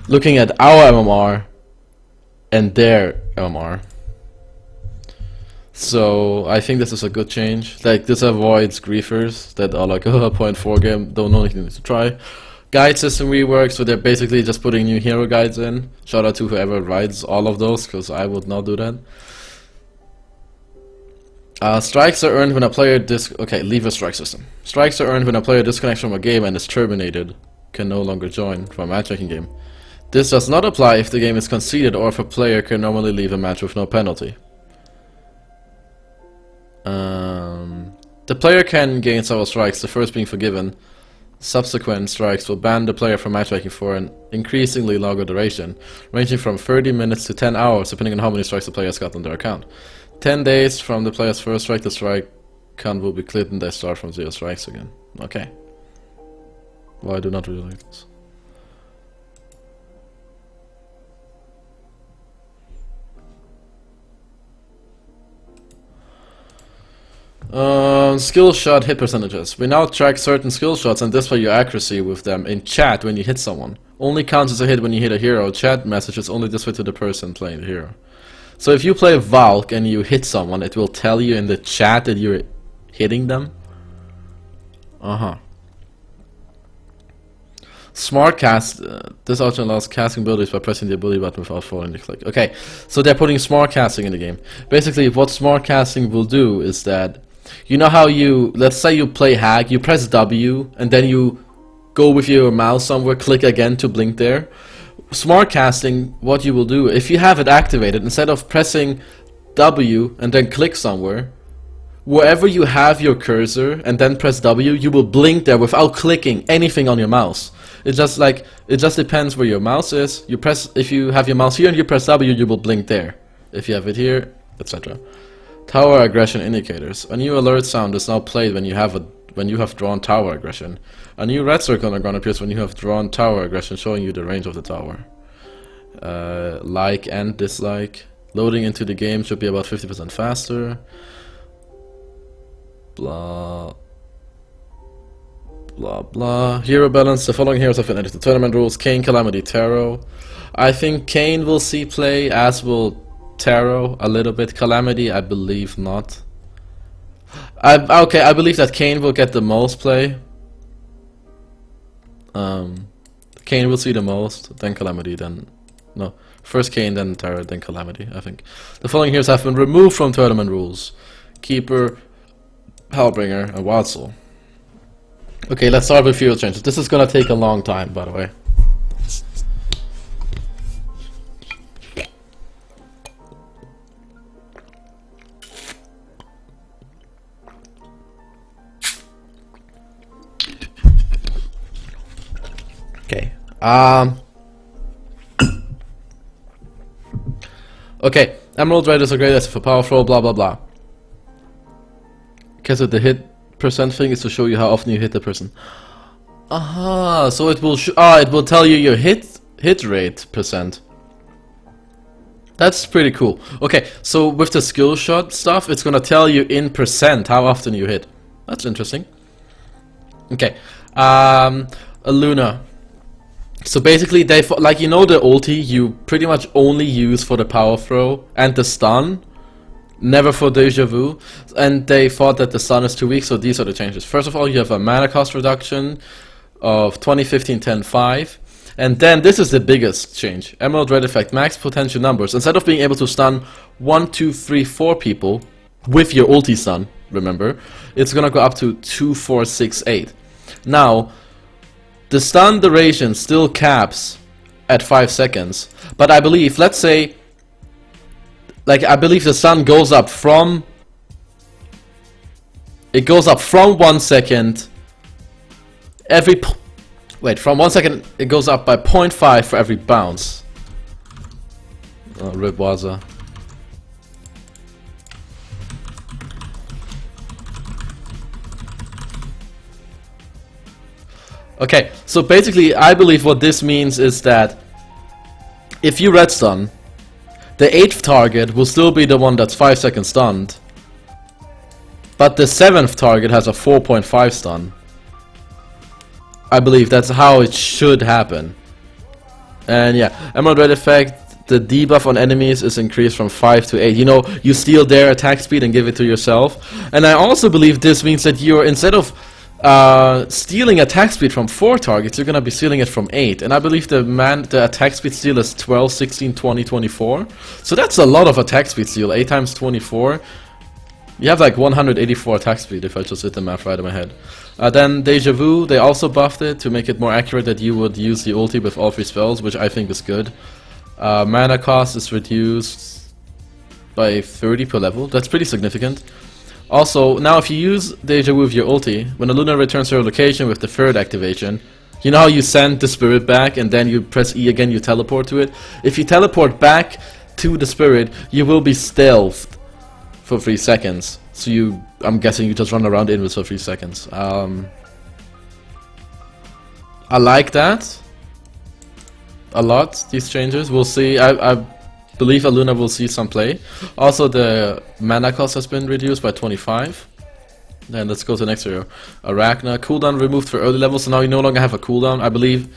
looking at our MMR and their MMR. So I think this is a good change. Like, this avoids griefers that are like, oh, 0.4 game, don't know anything to try. Guide system reworks, so they're basically just putting new hero guides in. Shout out to whoever writes all of those, because I would not do that. Strikes are earned when a player leave a strike system. Strikes are earned when a player disconnects from a game and is terminated. Can no longer join from a matchmaking game. This does not apply if the game is conceded or if a player can normally leave a match with no penalty. The player can gain several strikes, the first being forgiven. Subsequent strikes will ban the player from matchmaking for an increasingly longer duration, ranging from 30 minutes to 10 hours, depending on how many strikes the player has got on their account. 10 days from the player's first strike, the strike count will be cleared and they start from 0 strikes again. Okay. Well, I do not really like this. Skill shot hit percentages. We now track certain skill shots and display your accuracy with them in chat when you hit someone. Only counts as a hit when you hit a hero. Chat messages only display to the person playing the hero. So if you play Valk and you hit someone, it will tell you in the chat that you're hitting them. Smart cast. This option allows casting abilities by pressing the ability button without following the click. Okay, so they're putting smart casting in the game. Basically, what smart casting will do is that, you know how let's say you play hack, you press W, and then you go with your mouse somewhere, click again to blink there. Smart casting, what you will do, if you have it activated, instead of pressing W and then click somewhere, wherever you have your cursor and then press W, you will blink there without clicking anything on your mouse. It just depends where your mouse is. You press, if you have your mouse here and you press W, you will blink there. If you have it here, etc. Tower aggression indicators. A new alert sound is now played when you have drawn tower aggression. A new red circle on the ground appears when you have drawn tower aggression, showing you the range of the tower. Like and dislike. Loading into the game should be about 50% faster. Blah blah blah. Hero balance. The following heroes have been added to tournament rules: Kayn, Calamity, Taro. I think Kayn will see play, as will Taro a little bit. Calamity, I believe not. Okay, I believe that Kayn will get the most play. Kayn will see the most, then Calamity, then... No, first Kayn, then Taro, then Calamity, I think. The following heroes have been removed from tournament rules: Keeper, Hellbringer, and Wild Soul. Okay, let's start with field changes. This is gonna take a long time, by the way. Okay. Okay, Emerald Raiders are great as for power throw, blah blah blah. Because of the hit percent thing is to show you how often you hit the person. So it will it will tell you your hit rate percent. That's pretty cool. Okay, so with the skill shot stuff, it's gonna tell you in percent how often you hit. That's interesting. Okay, Luna. So basically, they like, you know, the ulti you pretty much only use for the power throw and the stun, never for deja vu, and they thought that the stun is too weak, so these are the changes. First of all, you have a mana cost reduction of 20, 15, 10, 5, and then this is the biggest change. Emerald Red effect, max potential numbers. Instead of being able to stun 1, 2, 3, 4 people with your ulti stun, remember, it's gonna go up to 2, 4, 6, 8. Now, the stun duration still caps at 5 seconds, but I believe, let's say, like, I believe the stun goes up from... It goes up from 1 second every... Wait, from 1 second it goes up by 0.5 for every bounce. Oh, rip Waza. Okay, so basically I believe what this means is that if you red stun, the 8th target will still be the one that's 5 seconds stunned, but the 7th target has a 4.5 stun. I believe that's how it should happen. And yeah, Emerald Red effect, the debuff on enemies is increased from 5 to 8. You know, you steal their attack speed and give it to yourself. And I also believe this means that you're, instead of stealing attack speed from 4 targets, you're gonna be stealing it from 8. And I believe the attack speed steal is 12, 16, 20, 24. So that's a lot of attack speed steal. 8 times 24. You have like 184 attack speed if I just did the math right in my head. Then Deja Vu, they also buffed it to make it more accurate that you would use the ulti with all 3 spells, which I think is good. Mana cost is reduced by 30 per level. That's pretty significant. Also, now if you use Deja Vu with your ulti, when a Luna returns to her location with the 3rd activation, you know how you send the spirit back and then you press E again, you teleport to it? If you teleport back to the spirit, you will be stealthed for 3 seconds. So I'm guessing you just run around invis for 3 seconds. I like that a lot, these changes. We'll see. I believe Aluna will see some play. Also, the mana cost has been reduced by 25. Then let's go to the next hero. Arachna. Cooldown removed for early levels, so now you no longer have a cooldown. I believe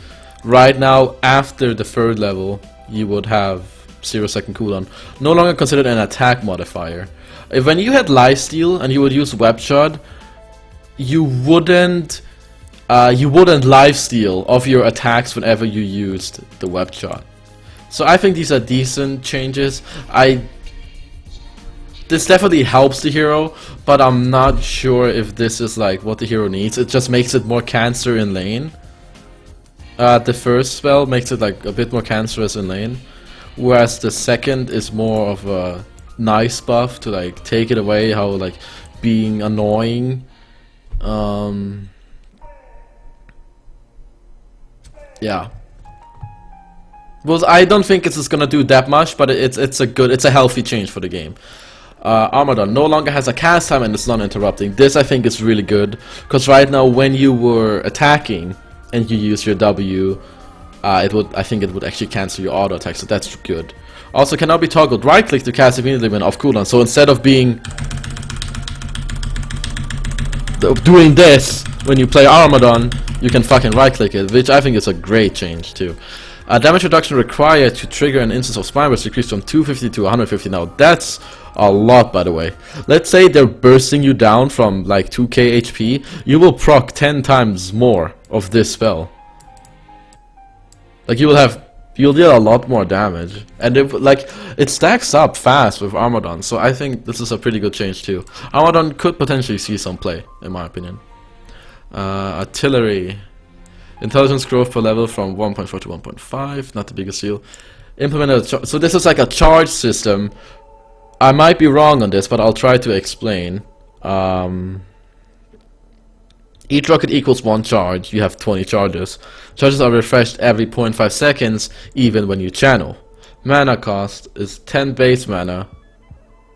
right now, after the 3rd level, you would have 0-second cooldown. No longer considered an attack modifier. If when you had lifesteal and you would use web shot, you wouldn't lifesteal of your attacks whenever you used the web shot. So I think these are decent changes. This definitely helps the hero, but I'm not sure if this is like what the hero needs. It just makes it more cancer in lane. The first spell makes it like a bit more cancerous in lane, whereas the second is more of a nice buff to like take it away, how like being annoying. Yeah. Well, I don't think it's gonna do that much, but it's a healthy change for the game. Armadon no longer has a cast time and it's non-interrupting. This I think is really good, because right now when you were attacking and you use your W, I think it would actually cancel your auto attack, so that's good. Also cannot be toggled. Right click to cast immediately when off cooldown. So instead of doing this when you play Armadon, you can fucking right click it, which I think is a great change too. Damage reduction required to trigger an instance of Spine was decreased from 250 to 150. Now that's a lot, by the way. Let's say they're bursting you down from like 2k HP, you will proc 10 times more of this spell. Like you'll deal a lot more damage, and it stacks up fast with Armadon. So I think this is a pretty good change too. Armadon could potentially see some play, in my opinion. Artillery. Intelligence growth per level from 1.4 to 1.5, not the biggest deal. Implemented so this is like a charge system. I might be wrong on this, but I'll try to explain. Each rocket equals 1 charge. You have 20 charges. Charges are refreshed every 0.5 seconds, even when you channel. Mana cost is 10 base mana,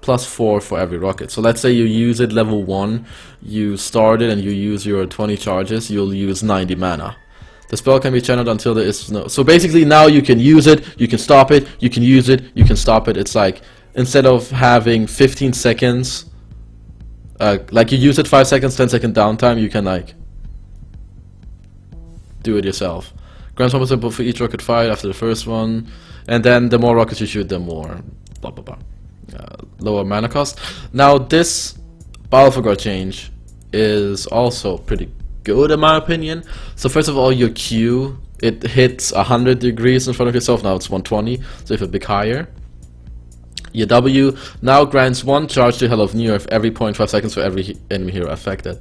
plus 4 for every rocket. So let's say you use it level 1, you start it and you use your 20 charges, you'll use 90 mana. The spell can be channeled until there is no... So basically now you can use it, you can stop it, you can use it, you can stop it. It's like, instead of having 15 seconds, like you use it 5 seconds, 10 second downtime, you can like do it yourself. Grants 1% for each rocket fired after the first one, and then the more rockets you shoot, the more blah blah blah. Lower mana cost. Now this Balfagor change is also pretty good in my opinion. So first of all, your Q, it hits 100 degrees in front of yourself. Now it's 120, so if a bit higher. Your W now grants 1 charge to Heroes of Newerth every 0.5 seconds for every enemy hero affected.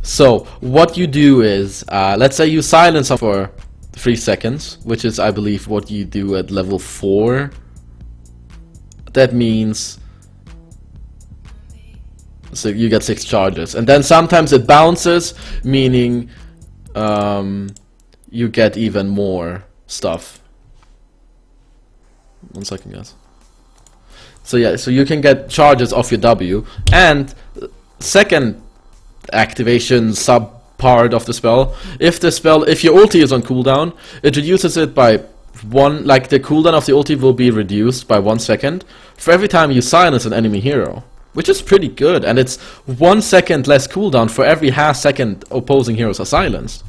So what you do is, let's say you silence them for 3 seconds, which is I believe what you do at level 4. That means, so you get 6 charges, and then sometimes it bounces, meaning you get even more stuff. 1 second, guys. So yeah, so you can get charges off your W, and second activation sub part of the spell. If your ulti is on cooldown, it reduces it by 1. Like the cooldown of the ulti will be reduced by 1 second for every time you silence an enemy hero, which is pretty good, and it's 1 second less cooldown for every half second opposing heroes are silenced,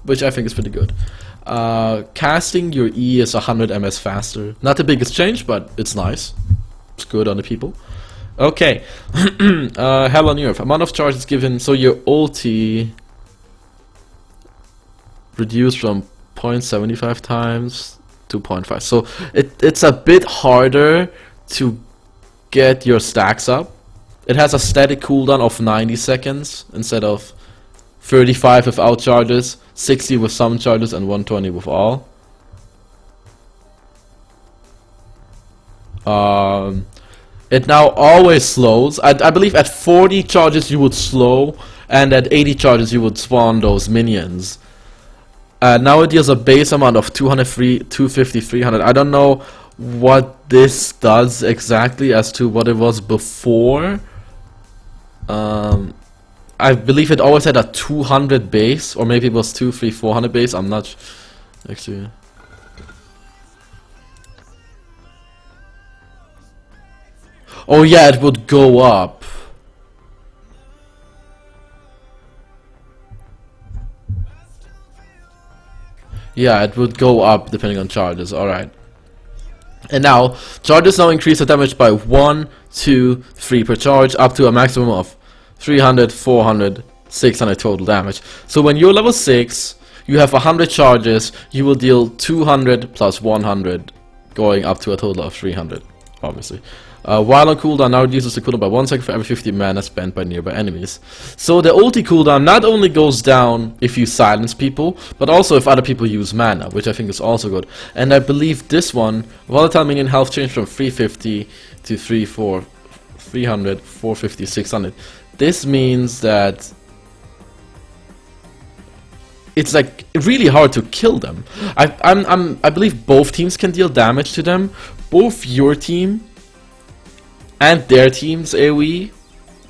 which I think is pretty good. Casting your E is 100 ms faster. Not the biggest change, but it's nice. It's good on the people. Okay. Hell on Earth. Amount of charges given. So your ulti reduced from 0.75 times to 0.5. So it's a bit harder to get your stacks up. It has a static cooldown of 90 seconds instead of 35 without charges, 60 with some charges, and 120 with all. It now always slows. I believe at 40 charges you would slow, and at 80 charges you would spawn those minions. Now it deals a base amount of 250, 300. I don't know what this does exactly as to what it was before. I believe it always had a 200 base, or maybe it was 200, 300, 400 base. I'm not actually. Oh yeah, it would go up. Yeah, it would go up depending on charges. Alright. And now, charges now increase the damage by 1, 2, 3 per charge, up to a maximum of 300, 400, 600 total damage. So when you're level 6, you have 100 charges, you will deal 200 plus 100, going up to a total of 300, obviously. While on cooldown, now reduces the cooldown by 1 second for every 50 mana spent by nearby enemies. So the ulti cooldown not only goes down if you silence people, but also if other people use mana, which I think is also good. And I believe this one, volatile minion health changed from 350 to 300, 450, 600. This means that it's like really hard to kill them. I believe both teams can deal damage to them. Both your team and their team's AoE.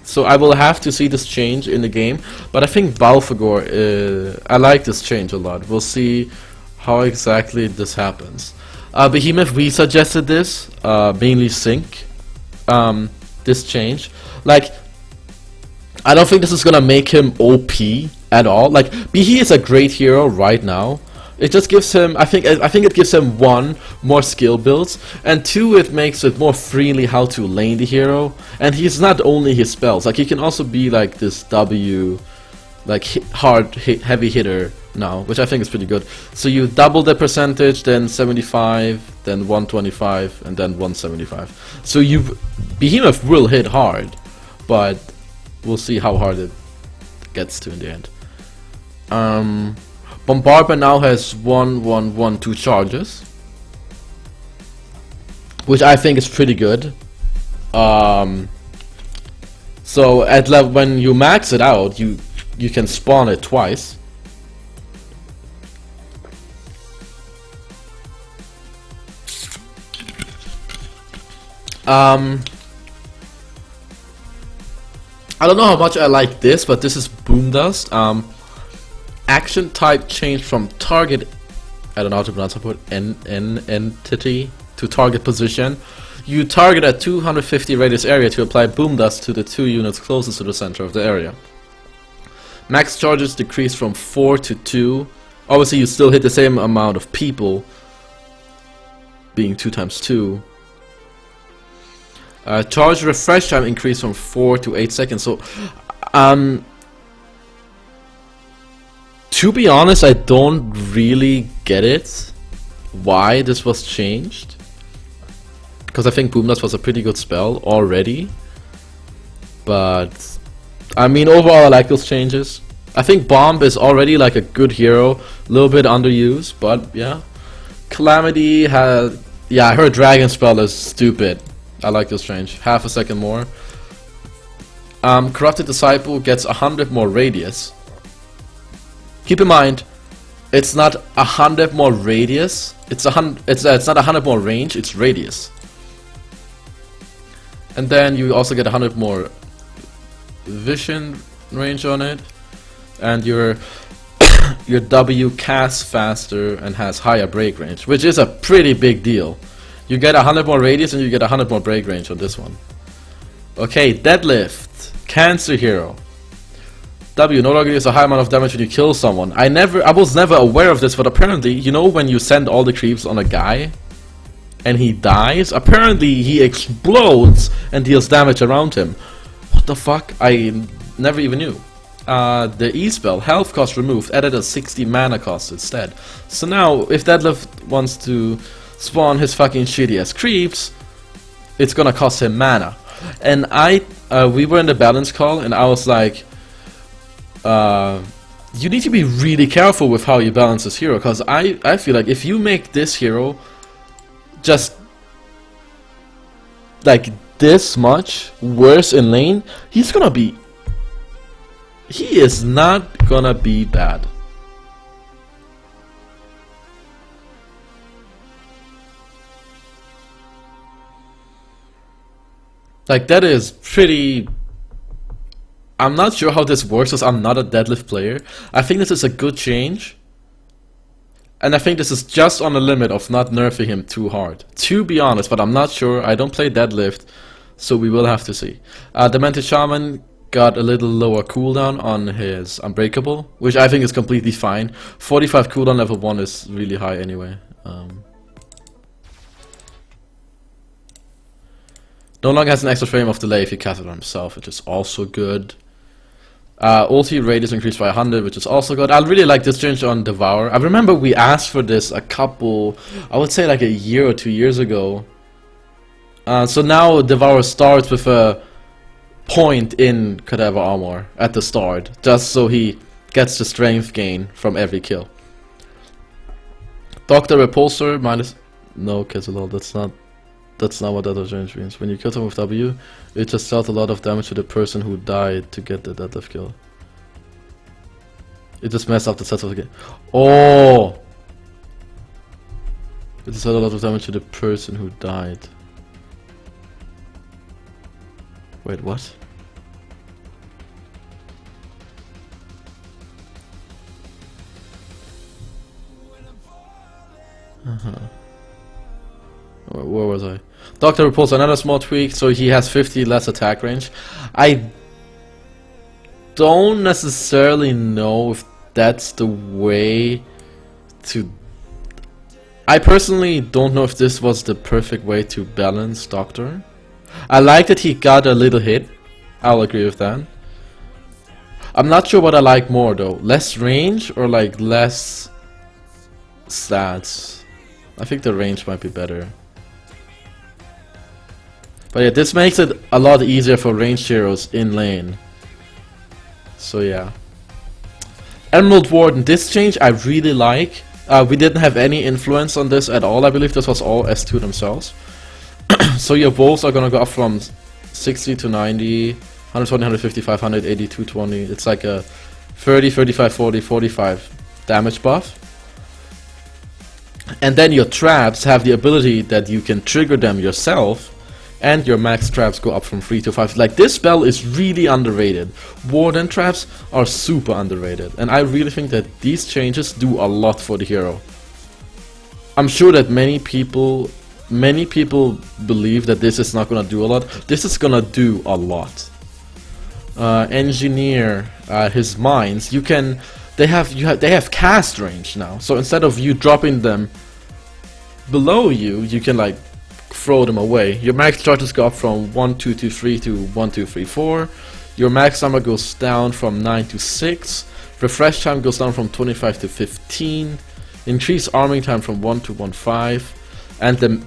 So I will have to see this change in the game. But I think Balfagor, I like this change a lot. We'll see how exactly this happens. Behemoth, we suggested this, mainly Sync, this change. Like, I don't think this is gonna make him OP at all. Like, he is a great hero right now. It just gives him, I think it gives him 1, more skill builds, and 2, it makes it more freely how to lane the hero. And he's not only his spells, like he can also be like this W, like heavy hitter now, which I think is pretty good. So you double the percentage, then 75, then 125, and then 175. So Behemoth will hit hard, but we'll see how hard it gets to in the end. Bombardment now has 1, 1, 1, 2 charges, which I think is pretty good. So at level, when you max it out, you can spawn it twice. I don't know how much I like this, but this is Boom Dust. Action type changed from target, I don't know how to pronounce it, entity to target position. You target a 250 radius area to apply Boom Dust to the 2 units closest to the center of the area. Max charges decrease from 4 to 2. Obviously you still hit the same amount of people, being 2 times 2. Charge refresh time increased from 4 to 8 seconds. So, to be honest, I don't really get it, why this was changed. Because I think Boom Dust was a pretty good spell already. But, I mean, overall I like those changes. I think Bomb is already like a good hero, a little bit underused, but yeah. Calamity has, yeah, her dragon spell is stupid. I like this change, half a second more. Corrupted Disciple gets 100 more radius. Keep in mind, it's not 100 more radius. It's not 100 more range. It's radius. And then you also get 100 more vision range on it, and your W casts faster and has higher break range, which is a pretty big deal. You get 100 more radius and you get 100 more break range on this one. Okay, Deadlift, Cancer Hero. W no longer deals a high amount of damage when you kill someone. I was never aware of this, but apparently, you know when you send all the creeps on a guy and he dies, apparently he explodes and deals damage around him. What the fuck? I never even knew. The E-spell, health cost removed, added a 60 mana cost instead. So now, if Deadlift wants to spawn his fucking shitty ass creeps, it's gonna cost him mana. And we were in the balance call, and I was like, you need to be really careful with how you balance this hero, because I feel like if you make this hero just like this much worse in lane, he is not gonna be bad. Like, that is pretty... I'm not sure how this works, because I'm not a Deadlift player. I think this is a good change. And I think this is just on the limit of not nerfing him too hard. To be honest, but I'm not sure. I don't play Deadlift, so we will have to see. Demented Shaman got a little lower cooldown on his Unbreakable, which I think is completely fine. 45 cooldown level 1 is really high anyway. No longer has an extra frame of delay if he casts it on himself, which is also good. Ulti rate is increased by 100, which is also good. I really like this change on Devour. I remember we asked for this I would say like a year or 2 years ago. So now Devour starts with a point in Cadaver Armor at the start, just so he gets the strength gain from every kill. Doctor Repulsor minus... No, KheZu, that's not what that change means. When you kill someone with W, it just dealt a lot of damage to the person who died to get the deadlift kill. It just messed up the sets of the game. Oh! It just dealt a lot of damage to the person who died. Wait, what? Where was I? Doctor Repulse, another small tweak, so he has 50 less attack range. I don't necessarily know if that's the way to... I personally don't know if this was the perfect way to balance Doctor. I like that he got a little hit. I'll agree with that. I'm not sure what I like more though. Less range or like less stats? I think the range might be better. But yeah, this makes it a lot easier for ranged heroes in lane. So yeah. Emerald Warden, this change I really like. We didn't have any influence on this at all. I believe this was all S2 themselves. So your wolves are gonna go up from 60 to 90, 120, 150, 580, 220. It's like a 30, 35, 40, 45 damage buff. And then your traps have the ability that you can trigger them yourself, and your max traps go up from 3 to 5. Like, this spell is really underrated. Warden traps are super underrated, and I really think that these changes do a lot for the hero. I'm sure that many people believe that this is not gonna do a lot. This is gonna do a lot. Engineer his mines. They have cast range now. So instead of you dropping them below you, you can like throw them away. Your max charges go up from 1, 2, 2, 3 to 1, 2, 3, 4. Your max armor goes down from 9 to 6. Refresh time goes down from 25 to 15. Increase arming time from 1 to 1.5. And the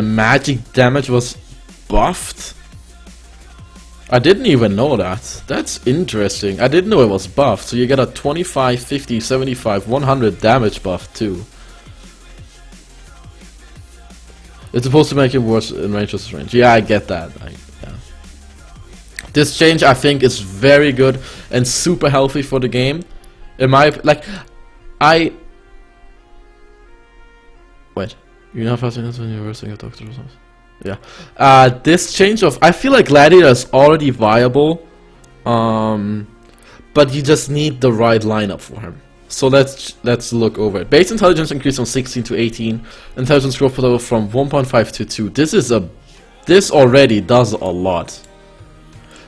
magic damage was buffed? I didn't even know that. That's interesting. I didn't know it was buffed. So you get a 25, 50, 75, 100 damage buff too. It's supposed to make it worse in range versus range. Yeah, I get that. Yeah. This change I think is very good and super healthy for the game. Wait. You know how fast it is when you're versing a doctor or something? Yeah. This change of... I feel like Gladiator is already viable. But you just need the right lineup for him. So let's look over it. Base intelligence increased from 16 to 18. Intelligence growth level from 1.5 to 2. This already does a lot.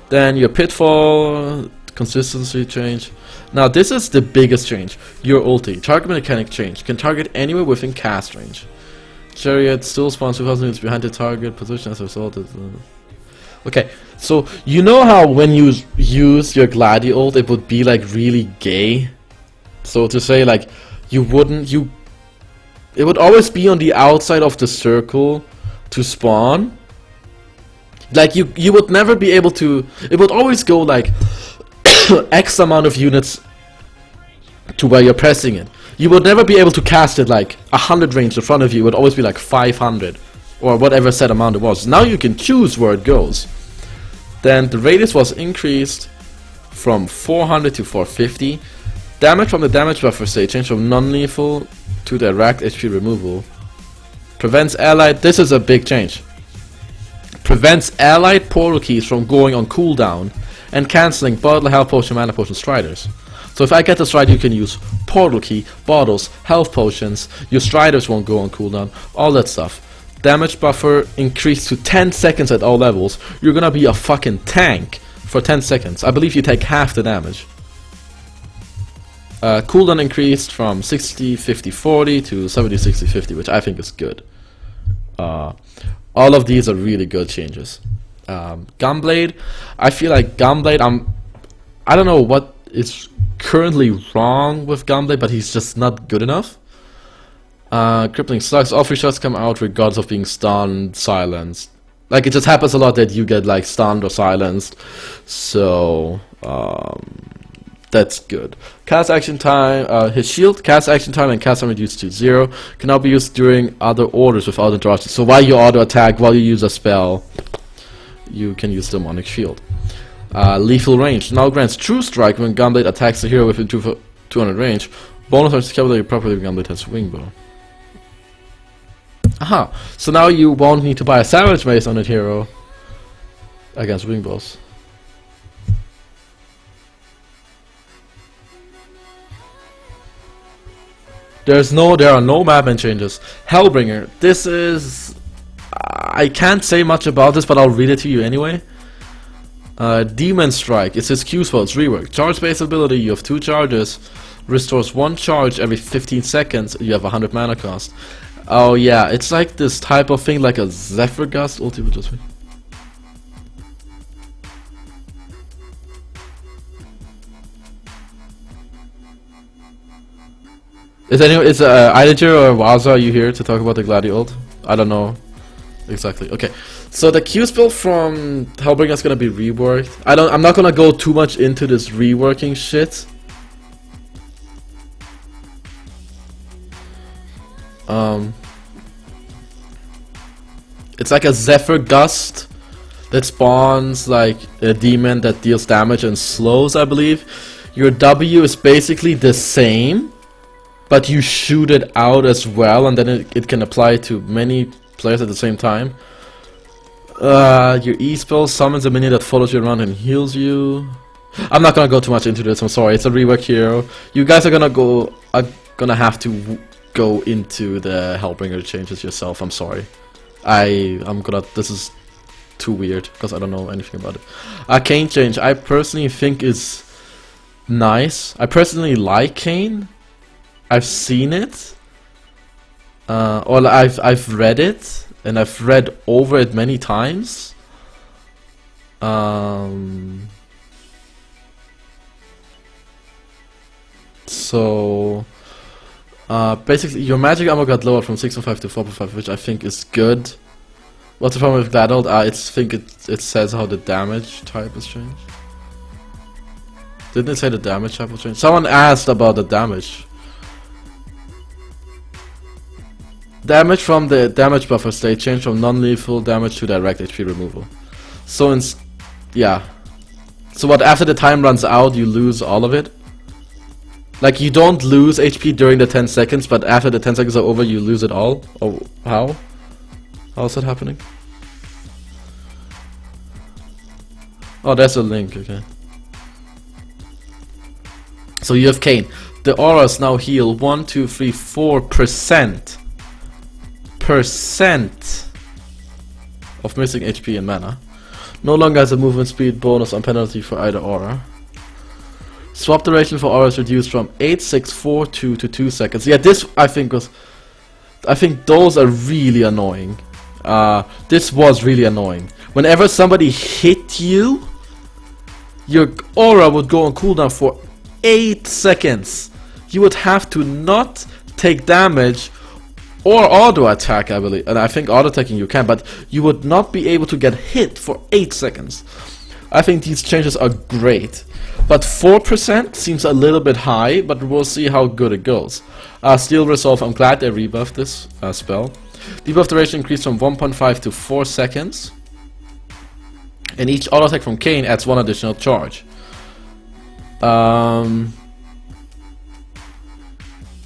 Then your pitfall Consistency change. Now this is the biggest change. Your ulti. Target mechanic change. Can target anywhere within cast range. Chariot still spawns 2000 units behind the target position as a result of... Okay, so you know how when you use your Gladi ult it would be like really gay? So to say like it would always be on the outside of the circle to spawn. Like you would never be able to, it would always go like X amount of units to where you're pressing it. You would never be able to cast it like 100 range in front of you. It would always be like 500 or whatever set amount it was. Now you can choose where it goes. Then the radius was increased from 400 to 450. Damage from the damage buffer state changed from non-lethal to direct HP removal. Prevents allied, this is a big change. Prevents allied portal keys from going on cooldown and cancelling bottle, health potion, mana potion, striders. So if I get the stride, you can use portal key, bottles, health potions, your striders won't go on cooldown, all that stuff. Damage buffer increased to 10 seconds at all levels. You're gonna be a fucking tank for 10 seconds. I believe you take half the damage. Cooldown increased from 60, 50, 40 to 70, 60, 50, which I think is good. All of these are really good changes. Gunblade, I feel like Gunblade, I don't know what is currently wrong with Gunblade, but he's just not good enough. Crippling slugs, all 3 shots come out regardless of being stunned, silenced. Like, it just happens a lot that you get like stunned or silenced, so that's good. Cast action time, his shield, cast action time and cast time reduced to 0. Can now be used during other orders without interruption. So while you auto attack, while you use a spell, you can use demonic shield. Lethal range now grants true strike when Gunblade attacks the hero within 200 range. Bonus on vocabulary properly when Gunblade has wing bow. Aha, so now you won't need to buy a savage mace on that hero against wing bows. There are no mapman changes. Hellbringer, this is... I can't say much about this, but I'll read it to you anyway. Demon Strike, it's his Q spell, it's rework. Charge based ability, you have 2 charges. Restores 1 charge every 15 seconds, you have 100 mana cost. Oh yeah, it's like this type of thing, like a Zephyr Gust ulti with this thing. Is Idager or Waza, are you here to talk about the Gladi ult? I don't know exactly. Okay, so the Q spell from Hellbringer is gonna be reworked. I'm not gonna go too much into this reworking shit. It's like a Zephyr Gust that spawns like a demon that deals damage and slows, I believe. Your W is basically the same, but you shoot it out as well, and then it can apply to many players at the same time. Your E spell summons a minion that follows you around and heals you. I'm not gonna go too much into this, I'm sorry, it's a rework hero. You guys are gonna have to go into the Hellbringer changes yourself, I'm sorry. This is too weird, because I don't know anything about it. Arcane change, I personally think is nice. I personally like Kane. I've seen it, or I've read it, and I've read over it many times. So basically, your magic ammo got lowered from 6.5 to 4.5, which I think is good. What's the problem with that ult? I think it says how the damage type has changed. Didn't it say the damage type was changed? Someone asked about the damage. Damage from the damage buffer state changed from non-lethal damage to direct HP removal. So yeah. So what, after the time runs out, you lose all of it? Like, you don't lose HP during the 10 seconds, but after the 10 seconds are over, you lose it all? Oh, how? How is that happening? Oh, there's a link, okay. So you have Kane. The auras now heal 1, 2, 3, 4% of missing HP and mana. No longer has a movement speed bonus on penalty for either aura. Swap duration for auras reduced from 8.642 to 2 seconds. Yeah, this I think those are really annoying. This was really annoying. Whenever somebody hit you, your aura would go on cooldown for 8 seconds. You would have to not take damage or auto attack, I believe. And I think auto attacking you can, but you would not be able to get hit for 8 seconds. I think these changes are great. But 4% seems a little bit high, but we'll see how good it goes. Steel Resolve, I'm glad they rebuffed this spell. Debuff duration increased from 1.5 to 4 seconds. And each auto attack from Kayn adds 1 additional charge.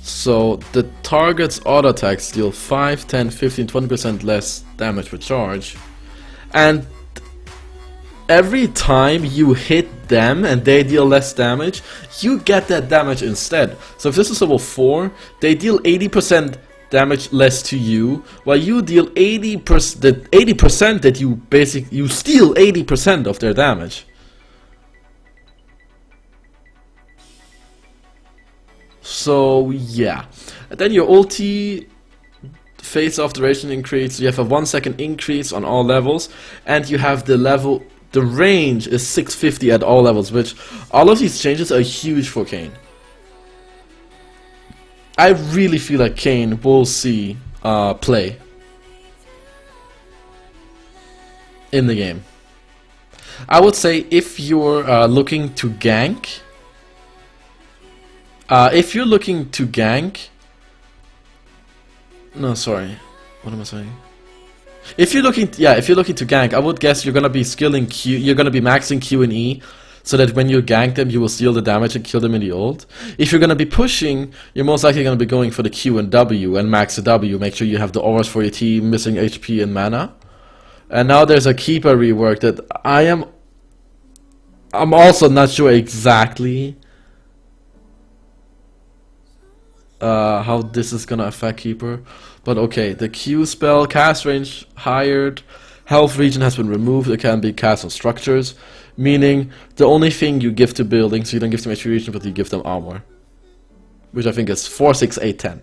So the target's auto attacks deal 5, 10, 15, 20% less damage per charge. And every time you hit them and they deal less damage, you get that damage instead. So if this is level 4, they deal 80% damage less to you, while you deal 80%. The 80% that you steal 80% of their damage. So yeah, and then your ulti face-off duration increase. You have a 1 second increase on all levels, and you have the range is 650 at all levels, which all of these changes are huge for Kayn. I really feel like Kayn will see play in the game. I would say if you're looking to gank, no, sorry, what am I saying? If you're looking to gank, I would guess you're gonna be skilling Q. You're gonna be maxing Q and E, so that when you gank them, you will steal the damage and kill them in the ult. If you're gonna be pushing, you're most likely gonna be going for the Q and W and max the W. Make sure you have the auras for your team, missing HP and mana. And now there's a keeper rework that I'm also not sure exactly how this is gonna affect keeper, but okay. The Q spell cast range highered, health region has been removed. It can be cast on structures, meaning the only thing you give to buildings, you don't give them HP region, but you give them armor, which I think is 4, 6, 8, 10.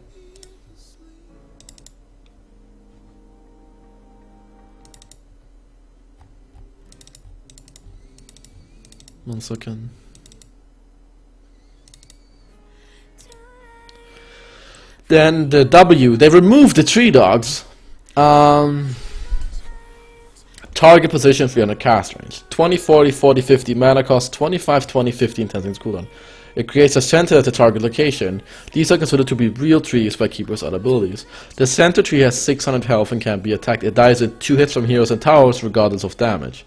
One second. Then the W, they removed the tree dogs. Target position 300 cast range. 20, 40, 40, 50 mana cost, 25, 20, 15, 10 seconds cooldown. It creates a center at the target location. These are considered to be real trees by keepers' other abilities. The center tree has 600 health and can be attacked. It dies in 2 hits from heroes and towers regardless of damage.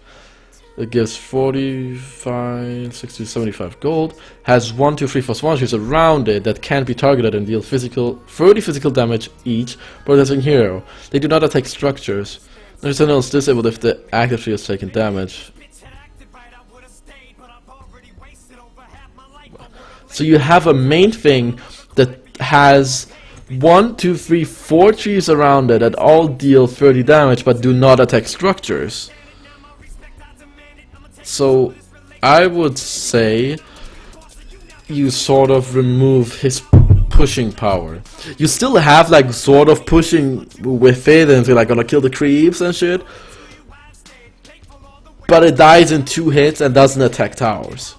It gives 45, 60, 75 gold. Has 1, 2, 3 force 1 trees around it that can't be targeted and deal 30 physical damage each per protecting hero. They do not attack structures. The sentinel is disabled if the active tree has taken damage. So you have a main thing that has 1, 2, 3, 4 trees around it that all deal 30 damage but do not attack structures. So I would say you sort of remove his pushing power. You still have like sort of pushing with it and you're like gonna kill the creeps and shit, but it dies in 2 hits and doesn't attack towers.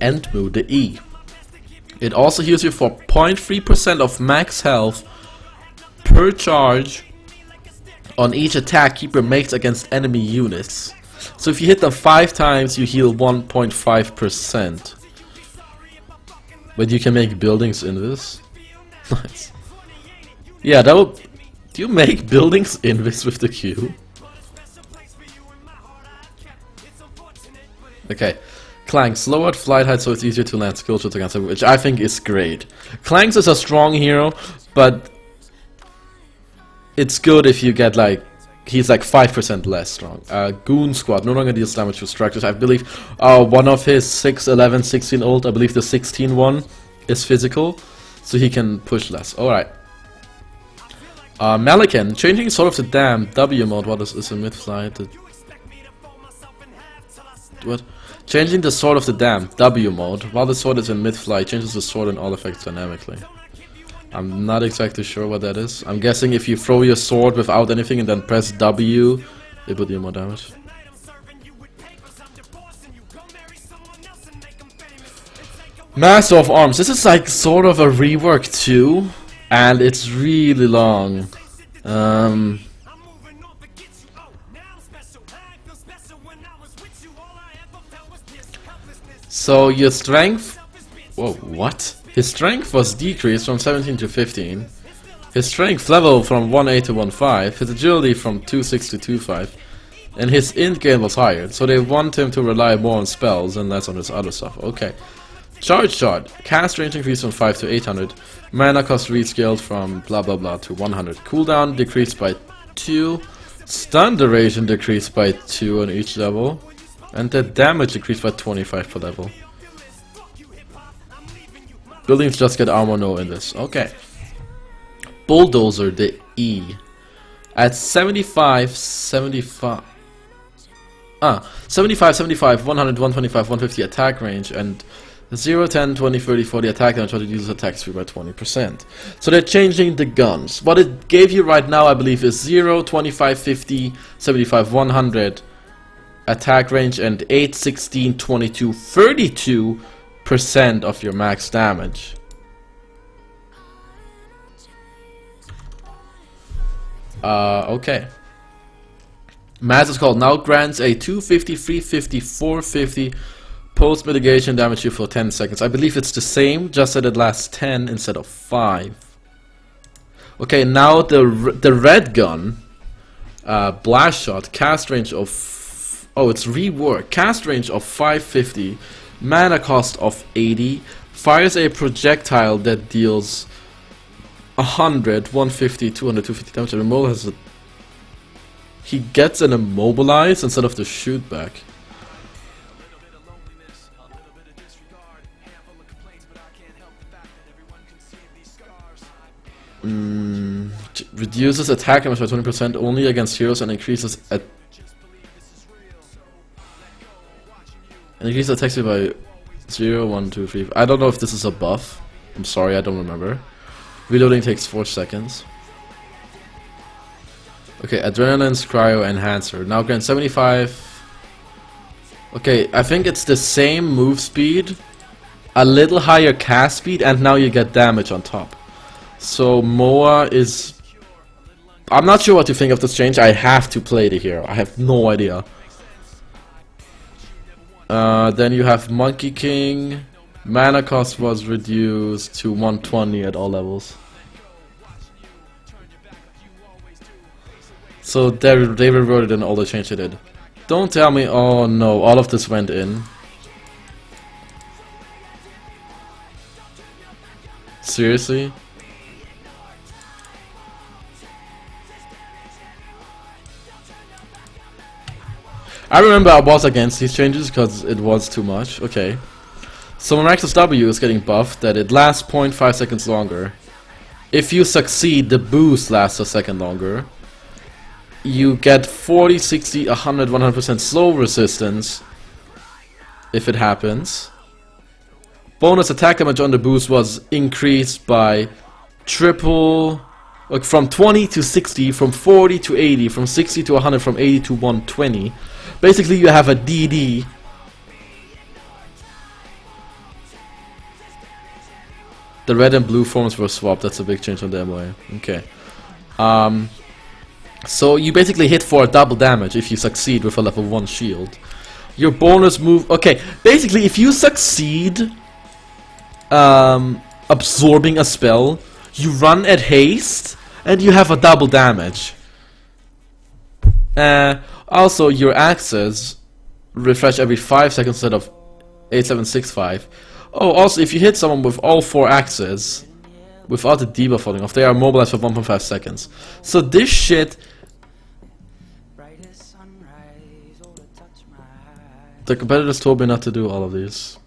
End move, the E. It also heals you for 0.3% of max health per charge on each attack keeper makes against enemy units. So if you hit them 5 times, you heal 1.5%. But you can make buildings in this. Nice. Yeah, that will. Do you make buildings in this with the Q? Okay. Clanks, lowered flight height so it's easier to land skill shots against him, which I think is great. Clanks is a strong hero, but it's good if you get like, he's like 5% less strong. Goon Squad no longer deals damage to structures. I believe one of his 6, 11, 16 ult, I believe the 16 one is physical, so he can push less. Alright. Melican, changing Sword of the Damned, W mode, what is a mid-flight? What? Changing the Sword of the Damned, W mode, while the sword is in mid-flight, changes the sword and all effects dynamically. I'm not exactly sure what that is. I'm guessing if you throw your sword without anything and then press W, it will do more damage. Master of Arms, this is like sort of a rework too, and it's really long. So your strength... Whoa, what? His strength was decreased from 17 to 15. His strength level from 1.8 to 1.5. His agility from 2.6 to 2.5. And his int gain was higher. So they want him to rely more on spells and less on his other stuff. Okay. Charge shot. Cast range increased from 5 to 800. Mana cost rescaled from blah blah blah to 100. Cooldown decreased by 2. Stun duration decreased by 2 on each level. And the damage decreased by 25 per level. Buildings just get armor no in this. Okay. Bulldozer, the E. At 75, 75... 75, 75, 100, 125, 150 attack range, and 0, 10, 20, 30, 40 attack damage, but it uses attack speed by 20%. So they're changing the guns. What it gave you right now, I believe, is 0, 25, 50, 75, 100 attack range, and 8, 16, 22, 32% of your max damage. Okay. Mass is called now grants a 250, 350, 450 post mitigation damage you for 10 seconds. I believe it's the same, just that it lasts 10 instead of 5. Okay, now the red gun, blast shot, cast range of... Oh, it's reworked. Cast range of 550, mana cost of 80, fires a projectile that deals 100, 150, 200, 250 damage. And removal has a... He gets an immobilize instead of the shoot back. Reduces attack damage by 20% only against heroes and increases attack speed by 0, 1, 2, 3. I don't know if this is a buff. I'm sorry, I don't remember. Reloading takes 4 seconds. Okay, Adrenaline's Cryo Enhancer. Now grant 75. Okay, I think it's the same move speed, a little higher cast speed, and now you get damage on top. So Moa is... I'm not sure what to think of this change. I have to play the hero. I have no idea. Then you have Monkey King. Mana cost was reduced to 120 at all levels. So they rewrote it in all the change they did. Don't tell me, oh no, all of this went in. Seriously? I remember I was against these changes because it was too much. Okay. So Miraculous W is getting buffed that it lasts 0.5 seconds longer. If you succeed, the boost lasts a second longer. You get 40, 60, 100, 100% slow resistance if it happens. Bonus attack damage on the boost was increased by triple, like from 20 to 60, from 40 to 80, from 60 to 100, from 80 to 120. Basically you have a DD. The red and blue forms were swapped, that's a big change on the MOA. Okay. So you basically hit for double damage if you succeed with a level 1 shield. Your bonus move... Okay, basically if you succeed absorbing a spell, you run at haste and you have a double damage. Also, your axes refresh every 5 seconds instead of 8765. Oh, also if you hit someone with all 4 axes without the debuff falling off, they are mobilized for 1.5 seconds. So this shit... The competitors told me not to do all of these.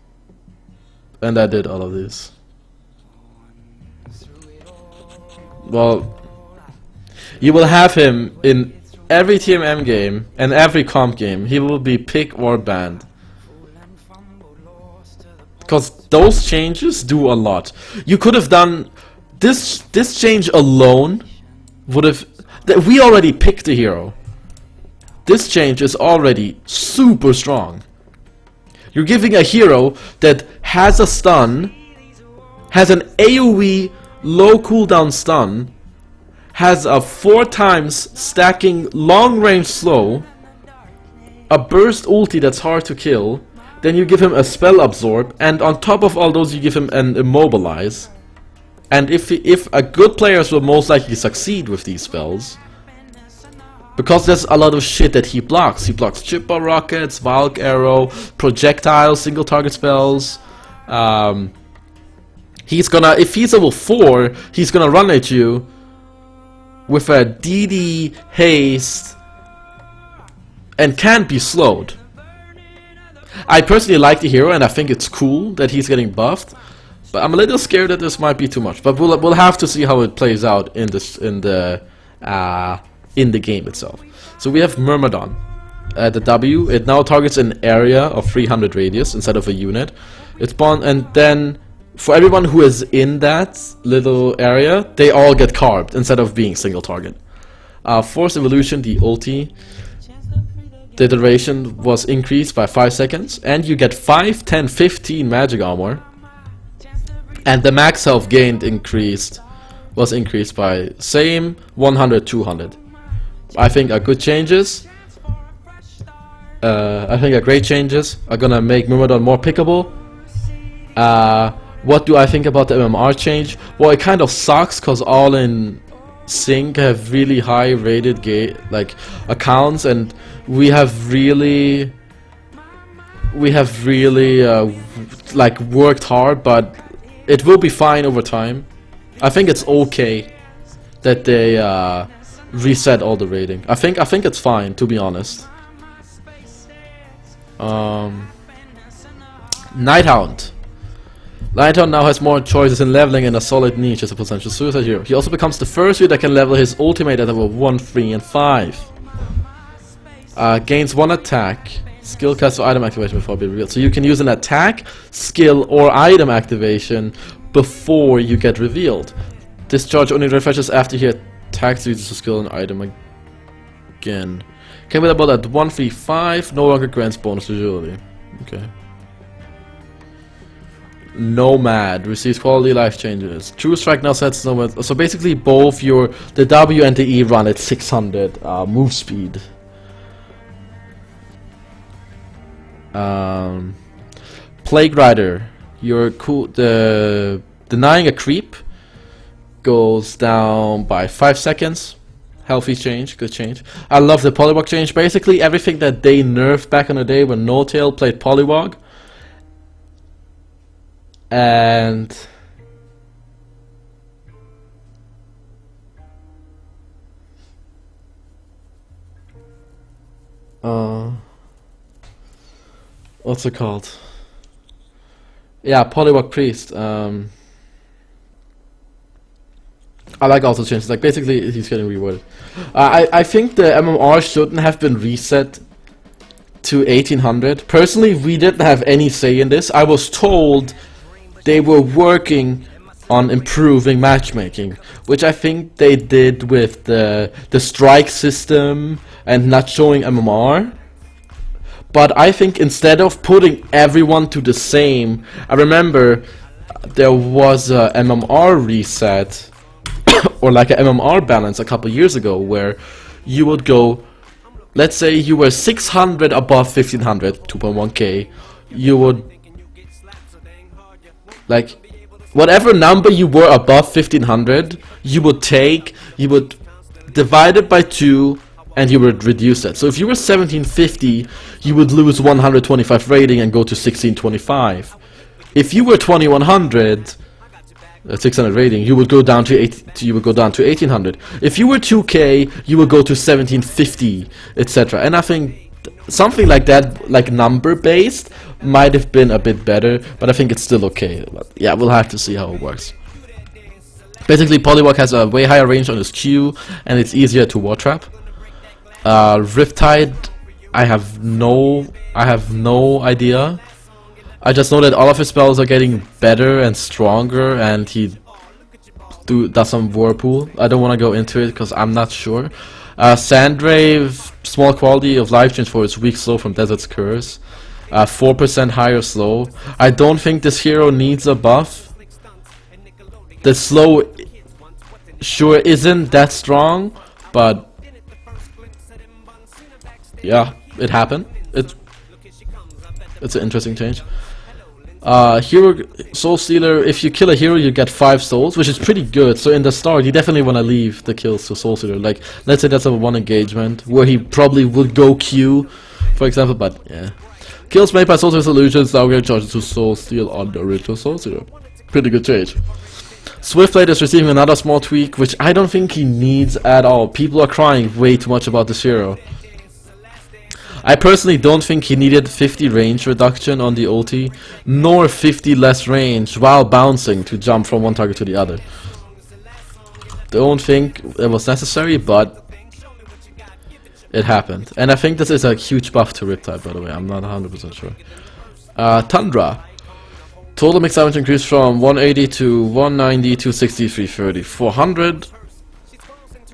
And I did all of these. Well, You will have him in every TMM game and every comp game. He will be pick or banned. Because those changes do a lot. You could have done this change alone would have. We already picked a hero. This change is already super strong. You're giving a hero that has a stun, has an AoE low cooldown stun, has a 4 times stacking long range slow, a burst ulti that's hard to kill, then you give him a spell absorb, and on top of all those you give him an immobilize. And if a good players will most likely succeed with these spells, because there's a lot of shit that he blocks. He blocks chipper rockets, Valk arrow, projectiles, single target spells. He's gonna, if he's level 4, he's gonna run at you with a DD haste and can't be slowed. I personally like the hero and I think it's cool that he's getting buffed, but I'm a little scared that this might be too much. But we'll have to see how it plays out in the game itself. So we have Myrmidon. The W, it now targets an area of 300 radius instead of a unit. It's spawned, and then for everyone who is in that little area, they all get carved instead of being single target. Force Evolution, the ulti, the duration was increased by 5 seconds, and you get 5, 10, 15 magic armor. And the max health gained was increased by same 100, 200. I think are good changes. I think are great changes. Are gonna make Myrmidon more pickable. What do I think about the MMR change? Well, it kind of sucks because all in sync have really high rated accounts, and we have really like worked hard, but it will be fine over time. I think it's okay that they reset all the rating. I think it's fine, to be honest. Nighthound. Nighthound now has more choices in leveling and a solid niche as a potential suicide hero. He also becomes the first hero that can level his ultimate at level 1, 3, and 5. Gains 1 attack, skill cast or item activation before being revealed. So you can use an attack, skill, or item activation before you get revealed. Discharge only refreshes after he attacks, uses a skill and item again. Can be leveled at 1, 3, 5, no longer grants bonus agility. Okay. Nomad receives quality life changes. True Strike now sets Nomad. So basically both the W and the E run at 600 move speed. Plague Rider. Denying a creep goes down by 5 seconds. Healthy change, good change. I love the Polywog change. Basically everything that they nerfed back in the day when No Tail played Polywog. And what's it called? Yeah, Polywog Priest. I like also changes. Like basically, he's getting rewarded. I think the MMR shouldn't have been reset to 1800. Personally, we didn't have any say in this. I was told they were working on improving matchmaking, which I think they did with the strike system and not showing MMR. But I think instead of putting everyone to the same, I remember there was a MMR reset or like a MMR balance a couple years ago where you would go, let's say you were 600 above 1500, 2.1k, you would like whatever number you were above 1500, you would divide it by 2 and you would reduce it. So if you were 1750, you would lose 125 rating and go to 1625. If you were 2100, 600 rating, you would go down to 1800. If you were 2k, you would go to 1750, etc. And I think something like that, like number based, might have been a bit better, but I think it's still okay. But yeah, we'll have to see how it works. Basically, Polywalk has a way higher range on his Q, and it's easier to ward trap. Riptide, I have no idea. I just know that all of his spells are getting better and stronger, and he does some Whirlpool. I don't want to go into it because I'm not sure. Sandrave, small quality of life change for its weak slow from Desert's Curse. 4% higher slow. I don't think this hero needs a buff. The slow sure isn't that strong, but yeah, it happened. It's an interesting change. Hero Soul Stealer, if you kill a hero you get 5 souls, which is pretty good. So in the start you definitely want to leave the kills to Soul Stealer. Like, let's say that's a 1 engagement where he probably would go Q, for example, but yeah. Kills made by Soul Stealer Solutions now get charged to Soul Steal on the original Soul Stealer. Pretty good change. Swiftblade is receiving another small tweak, which I don't think he needs at all. People are crying way too much about this hero. I personally don't think he needed 50 range reduction on the ulti, nor 50 less range while bouncing to jump from one target to the other. Don't think it was necessary, but it happened. And I think this is a huge buff to Riptide, by the way. I'm not 100% sure. Tundra. Total mix damage increased from 180 to 190, 260, 330, 400.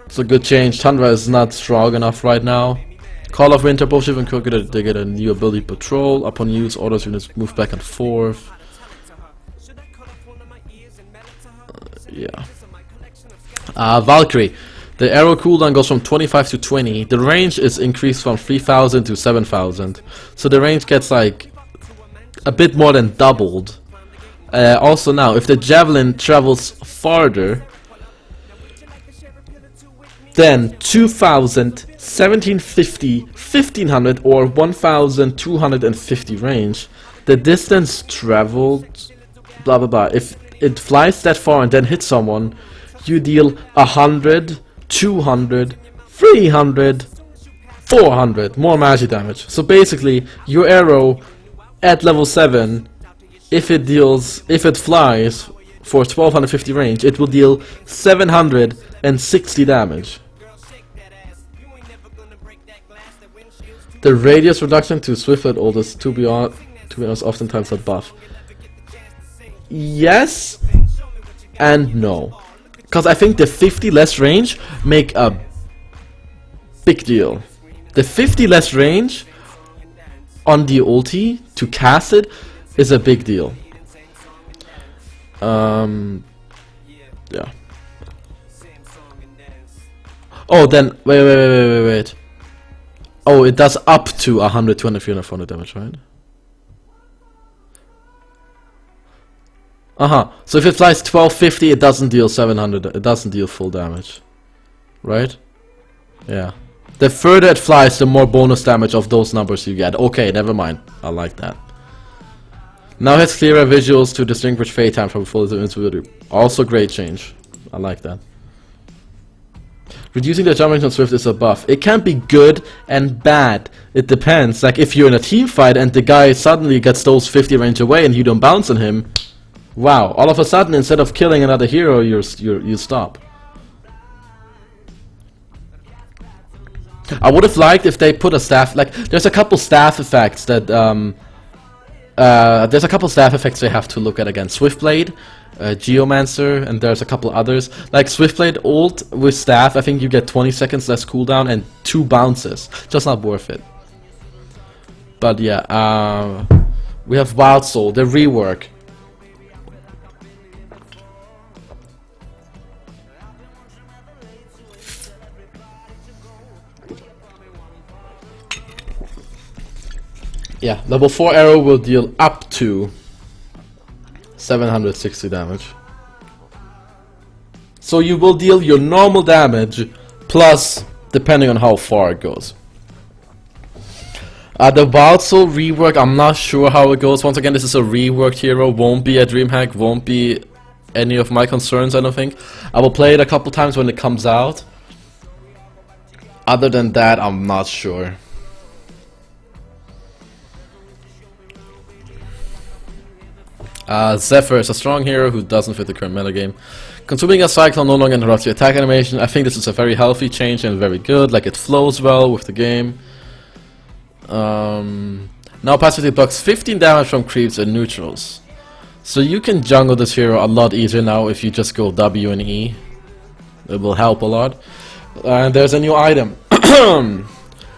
It's a good change. Tundra is not strong enough right now. Call of Winter, both Shiv and Crook they get a new ability, Patrol. Upon use, orders units move back and forth. Yeah. Valkyrie. The arrow cooldown goes from 25 to 20. The range is increased from 3000 to 7000. So the range gets like a bit more than doubled. Also now, if the javelin travels farther, then 2000, 1750, 1500 or 1250 range, the distance traveled, blah blah blah. If it flies that far and then hits someone, you deal 100, 200, 300, 400 more magic damage. So basically, your arrow at level 7, if it flies for 1250 range, it will deal 760 damage. The radius reduction to Swiftblade ult is, to be honest, oftentimes a buff. Yes and no. Because I think the 50 less range make a big deal. The 50 less range on the ulti to cast it is a big deal. Yeah. Oh, then wait. Oh, it does up to 100, 200, 300, 400 damage, right? So if it flies 1250, it doesn't deal 700. It doesn't deal full damage, right? Yeah. The further it flies, the more bonus damage of those numbers you get. Okay, never mind. I like that. Now it has clearer visuals to distinguish Fate Time from full invincibility. Also great change. I like that. Reducing the jump range on Swift is a buff. It can be good and bad. It depends. Like if you're in a team fight and the guy suddenly gets those 50 range away and you don't bounce on him, wow! All of a sudden, instead of killing another hero, you stop. I would have liked if they put a staff. Like there's a couple staff effects that they have to look at again. Swiftblade, Geomancer, and there's a couple others. Like Swiftblade ult with staff, I think you get 20 seconds less cooldown and 2 bounces. Just not worth it. But yeah, we have Wild Soul, the rework. Yeah, level 4 arrow will deal up to 760 damage. So you will deal your normal damage plus, depending on how far it goes. The Wild Soul rework, I'm not sure how it goes. Once again, this is a reworked hero, won't be a DreamHack, won't be any of my concerns, I don't think. I will play it a couple times when it comes out. Other than that, I'm not sure. Zephyr is a strong hero who doesn't fit the current metagame. Consuming a cyclone no longer interrupts your attack animation. I think this is a very healthy change and very good. Like, it flows well with the game. Now passively blocks 15 damage from creeps and neutrals. So you can jungle this hero a lot easier now if you just go W and E. It will help a lot. And there's a new item.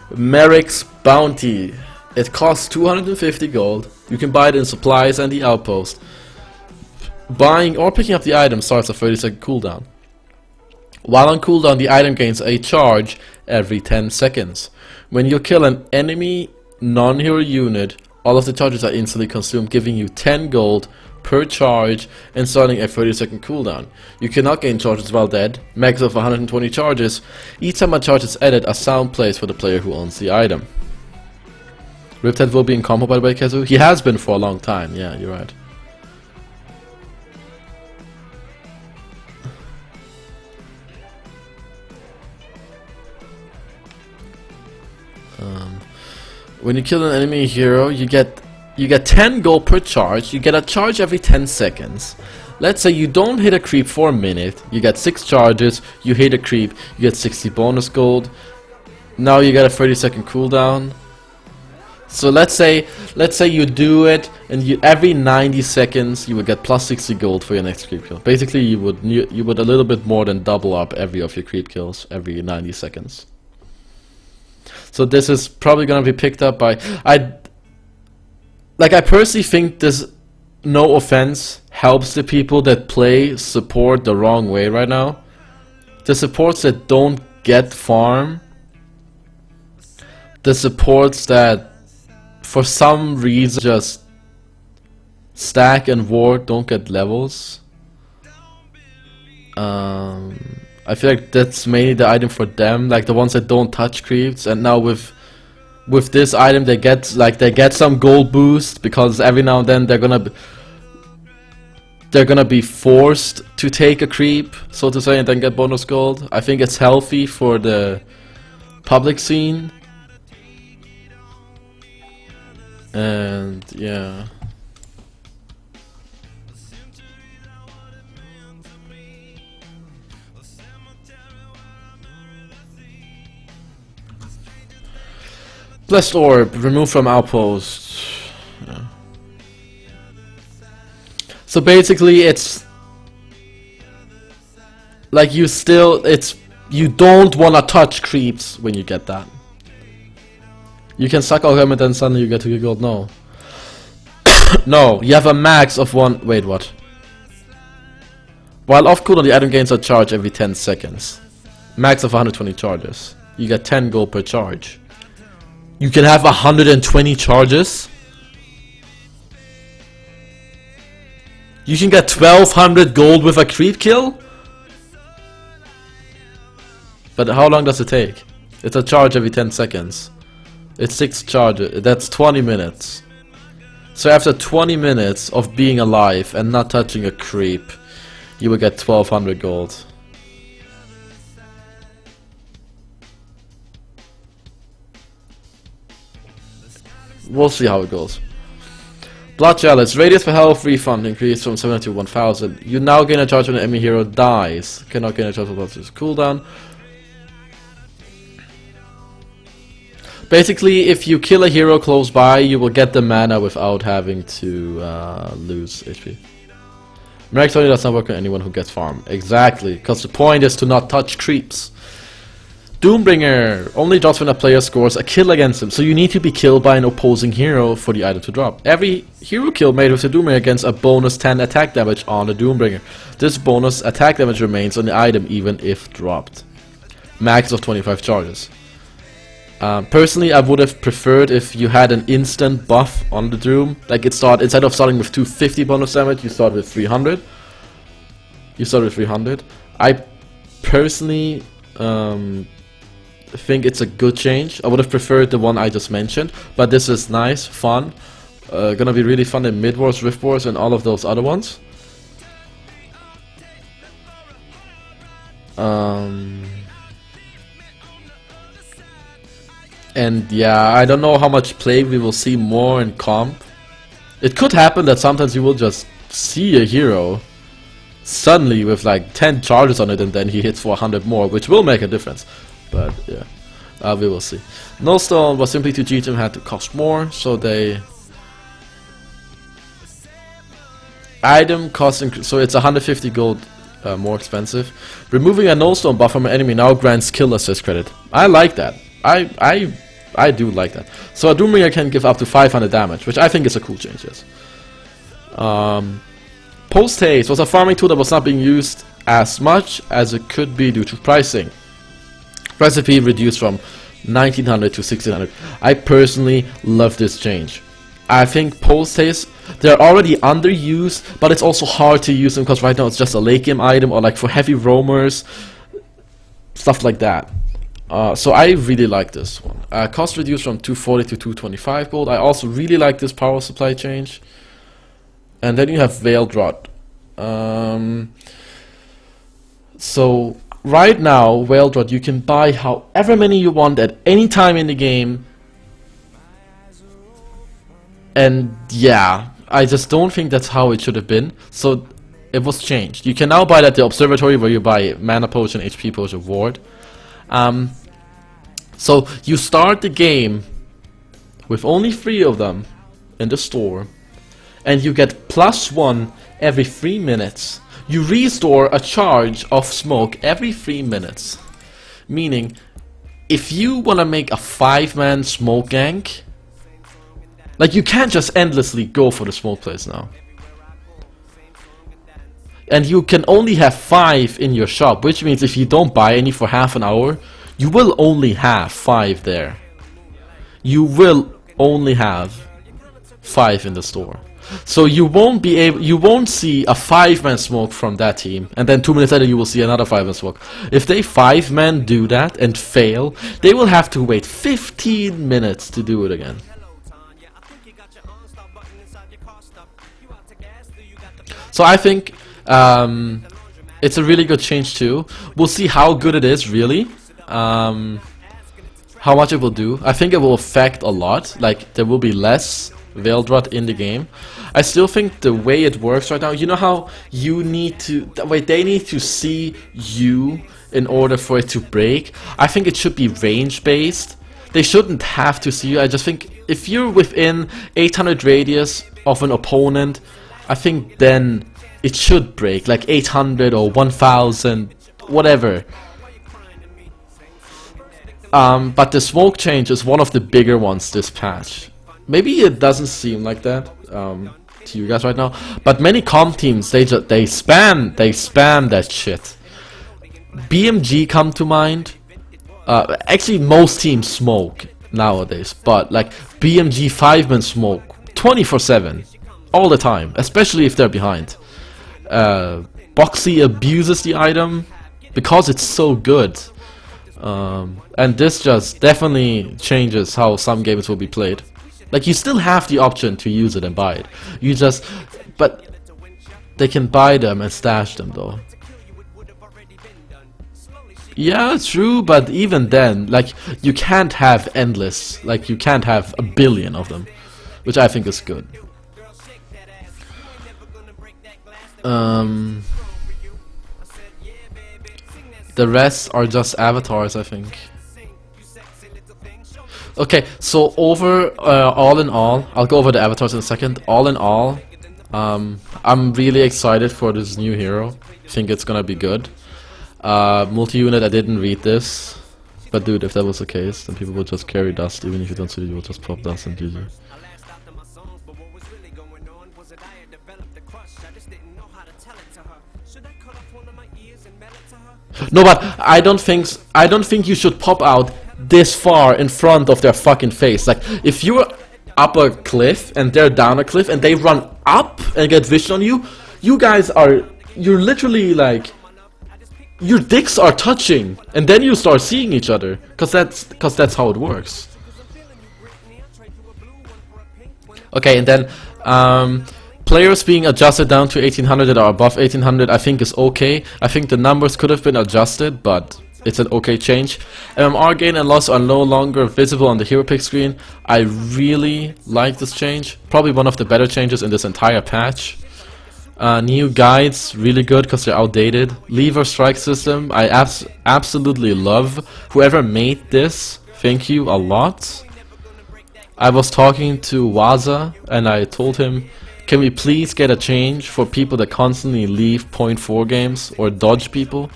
Merrick's Bounty. It costs 250 gold. You can buy it in supplies and the outpost. Buying or picking up the item starts a 30-second cooldown. While on cooldown, the item gains a charge every 10 seconds. When you kill an enemy non-hero unit, all of the charges are instantly consumed, giving you 10 gold per charge and starting a 30-second cooldown. You cannot gain charges while dead, max of 120 charges. Each time a charge is added, a sound plays for the player who owns the item. Riptide will be in combo, by the way, KheZu. He has been for a long time, yeah, you're right. When you kill an enemy hero, you get 10 gold per charge. You get a charge every 10 seconds. Let's say you don't hit a creep for a minute. You get 6 charges. You hit a creep. You get 60 bonus gold. Now you get a 30-second cooldown. So let's say you do it, and every 90 seconds you would get plus 60 gold for your next creep kill. Basically, you would a little bit more than double up every of your creep kills every 90 seconds. So this is probably gonna be picked up by I personally think this, no offense, helps the people that play support the wrong way right now. The supports that don't get farm, the supports that for some reason just stack and ward don't get levels. I feel like that's mainly the item for them, like the ones that don't touch creeps. And now with this item, they get some gold boost, because every now and then they're gonna be forced to take a creep, so to say, and then get bonus gold. I think it's healthy for the public scene. And yeah. Blessed Orb, removed from outpost. Yeah. So basically it's like you don't wanna touch creeps when you get that. You can suck all them and then suddenly you get 2 gold. No. No, you have a max of one. Wait, what? While off cooldown, the item gains a charge every 10 seconds. Max of 120 charges. You get 10 gold per charge. You can have 120 charges. You can get 1200 gold with a creep kill. But how long does it take? It's a charge every 10 seconds. It's 6 charges. That's 20 minutes. So after 20 minutes of being alive and not touching a creep, you will get 1200 gold. We'll see how it goes. Blood Chalice. Radius for health refund increased from 700 to 1000. You now gain a charge when an enemy hero dies. Cannot gain a charge without this cooldown. Basically, if you kill a hero close by, you will get the mana without having to lose HP. Merrick only does not work on anyone who gets farm. Exactly, because the point is to not touch creeps. Doombringer only drops when a player scores a kill against him, so you need to be killed by an opposing hero for the item to drop. Every hero kill made with the Doombringer gains a bonus 10 attack damage on the Doombringer. This bonus attack damage remains on the item even if dropped. Max of 25 charges. Personally, I would have preferred if you had an instant buff on the Doom. Like instead of starting with 250 bonus damage, you start with 300. I personally think it's a good change. I would have preferred the one I just mentioned, but this is nice, fun. Gonna be really fun in Mid Wars, Rift Wars, and all of those other ones. And yeah, I don't know how much play we will see more in comp. It could happen that sometimes you will just see a hero suddenly with like 10 charges on it, and then he hits for 100 more, which will make a difference. But yeah, we will see. No stone was simply to cheat him, had to cost more, so they item cost so it's 150 gold more expensive. Removing a no stone buff from an enemy now grants kill assist credit. I like that. I do like that. So a Doombringer can give up to 500 damage, which I think is a cool change. Yes. Post haste was a farming tool that was not being used as much as it could be due to pricing. Recipe reduced from 1900 to 1600. I personally love this change. I think post haste, they're already underused, but it's also hard to use them because right now it's just a late game item or like for heavy roamers, stuff like that. So I really like this one. Cost reduced from 240 to 225 gold. I also really like this power supply change. And then you have Veiled Rod. So right now, Veiled Rod you can buy however many you want at any time in the game. And yeah, I just don't think that's how it should have been. So it was changed. You can now buy it at the observatory where you buy mana potion, HP potion, ward. So you start the game with only 3 of them in the store, and you get +1 every 3 minutes. You restore a charge of smoke every 3 minutes. Meaning, if you want to make a 5-man smoke gank, like you can't just endlessly go for the smoke plays now. And you can only have 5 in your shop, which means if you don't buy any for half an hour, you will only have 5 there. You will only have 5 in the store. So you won't see a 5-man smoke from that team, and then 2 minutes later you will see another 5-man smoke. If they 5-man do that and fail, they will have to wait 15 minutes to do it again. So I think it's a really good change too. We'll see how good it is really. How much it will do. I think it will affect a lot. Like there will be less Veiled Rod in the game. I still think the way it works right now, you know how you need to, the way they need to see you in order for it to break. I think it should be range based. They shouldn't have to see you. I just think if you're within 800 radius of an opponent, I think then it should break, like 800 or 1000, whatever. But the smoke change is one of the bigger ones this patch. Maybe it doesn't seem like that to you guys right now, but many comp teams they spam that shit. BMG come to mind. Actually, most teams smoke nowadays, but like BMG 5-man smoke 24/7, all the time, especially if they're behind. Boxy abuses the item because it's so good. And this just definitely changes how some games will be played. Like you still have the option to use it and buy it. But they can buy them and stash them though. Yeah, true, but even then, like you can't have endless, like you can't have a billion of them, which I think is good. The rest are just avatars, I think. Okay, so all in all, I'll go over the avatars in a second. All in all, I'm really excited for this new hero. I think it's gonna be good. Multi-unit, I didn't read this, but dude, if that was the case, then people would just carry dust. Even if you don't see it, you will just pop dust and GG. No, but I don't think you should pop out this far in front of their fucking face. Like if you're up a cliff and they're down a cliff and they run up and get vision on you, you're literally like your dicks are touching and then you start seeing each other, cause that's how it works. Okay, and then players being adjusted down to 1800 that are above 1800 I think is okay. I think the numbers could have been adjusted, but it's an okay change. MMR gain and loss are no longer visible on the hero pick screen. I really like this change. Probably one of the better changes in this entire patch. New guides, really good because they're outdated. Lever strike system, I absolutely love. Whoever made this, thank you a lot. I was talking to Waza and I told him, can we please get a change for people that constantly leave .4 games or dodge people?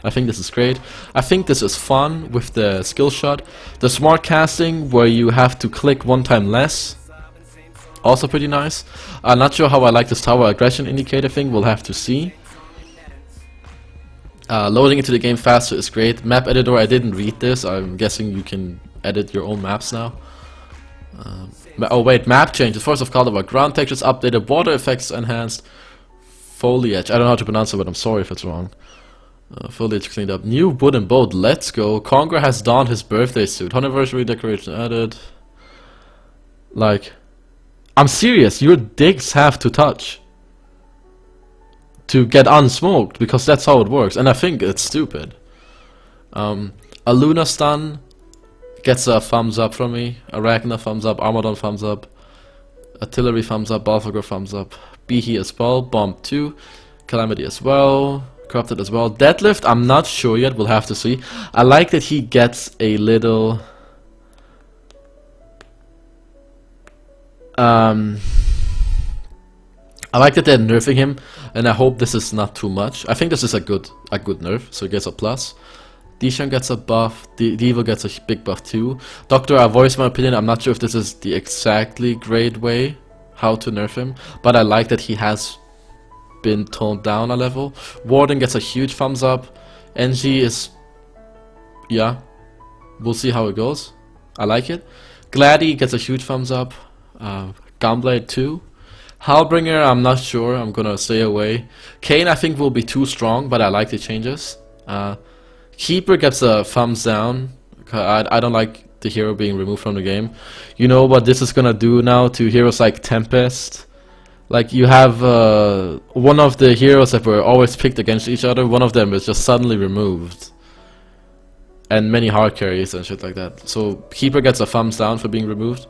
I think this is great. I think this is fun with the skill shot. The smart casting where you have to click one time less. Also pretty nice. I'm not sure how I like this tower aggression indicator thing, we'll have to see. Loading into the game faster is great. Map editor, I didn't read this, I'm guessing you can edit your own maps now. Oh wait, map changes. Force of Color, ground textures updated, water effects enhanced, foliage. I don't know how to pronounce it, but I'm sorry if it's wrong. Foliage cleaned up. New wooden boat, let's go. Conqueror has donned his birthday suit. Honiversary decoration added. Like, I'm serious, your dicks have to touch to get unsmoked, because that's how it works, and I think it's stupid. A Luna stun gets a thumbs up from me. Arachna thumbs up, Armadon thumbs up, Artillery thumbs up, Balfagor thumbs up, Behe as well, Bomb 2, Calamity as well, Corrupted as well. Deadlift, I'm not sure yet, we'll have to see. I like that he gets a little I like that they're nerfing him, and I hope this is not too much. I think this is a good nerf, so he gets a plus. Dishan gets a buff, Devo gets a big buff too. Doctor, I voiced my opinion, I'm not sure if this is the exactly great way how to nerf him, but I like that he has been toned down a level. Warden gets a huge thumbs up. NG is, yeah, we'll see how it goes. I like it. Gladdy gets a huge thumbs up. Gunblade 2. Halbringer, I'm not sure, I'm gonna stay away. Kane, I think will be too strong, but I like the changes. Keeper gets a thumbs down. I don't like the hero being removed from the game. You know what this is gonna do now to heroes like Tempest? Like, you have one of the heroes that were always picked against each other, one of them is just suddenly removed. And many hard carries and shit like that. So Keeper gets a thumbs down for being removed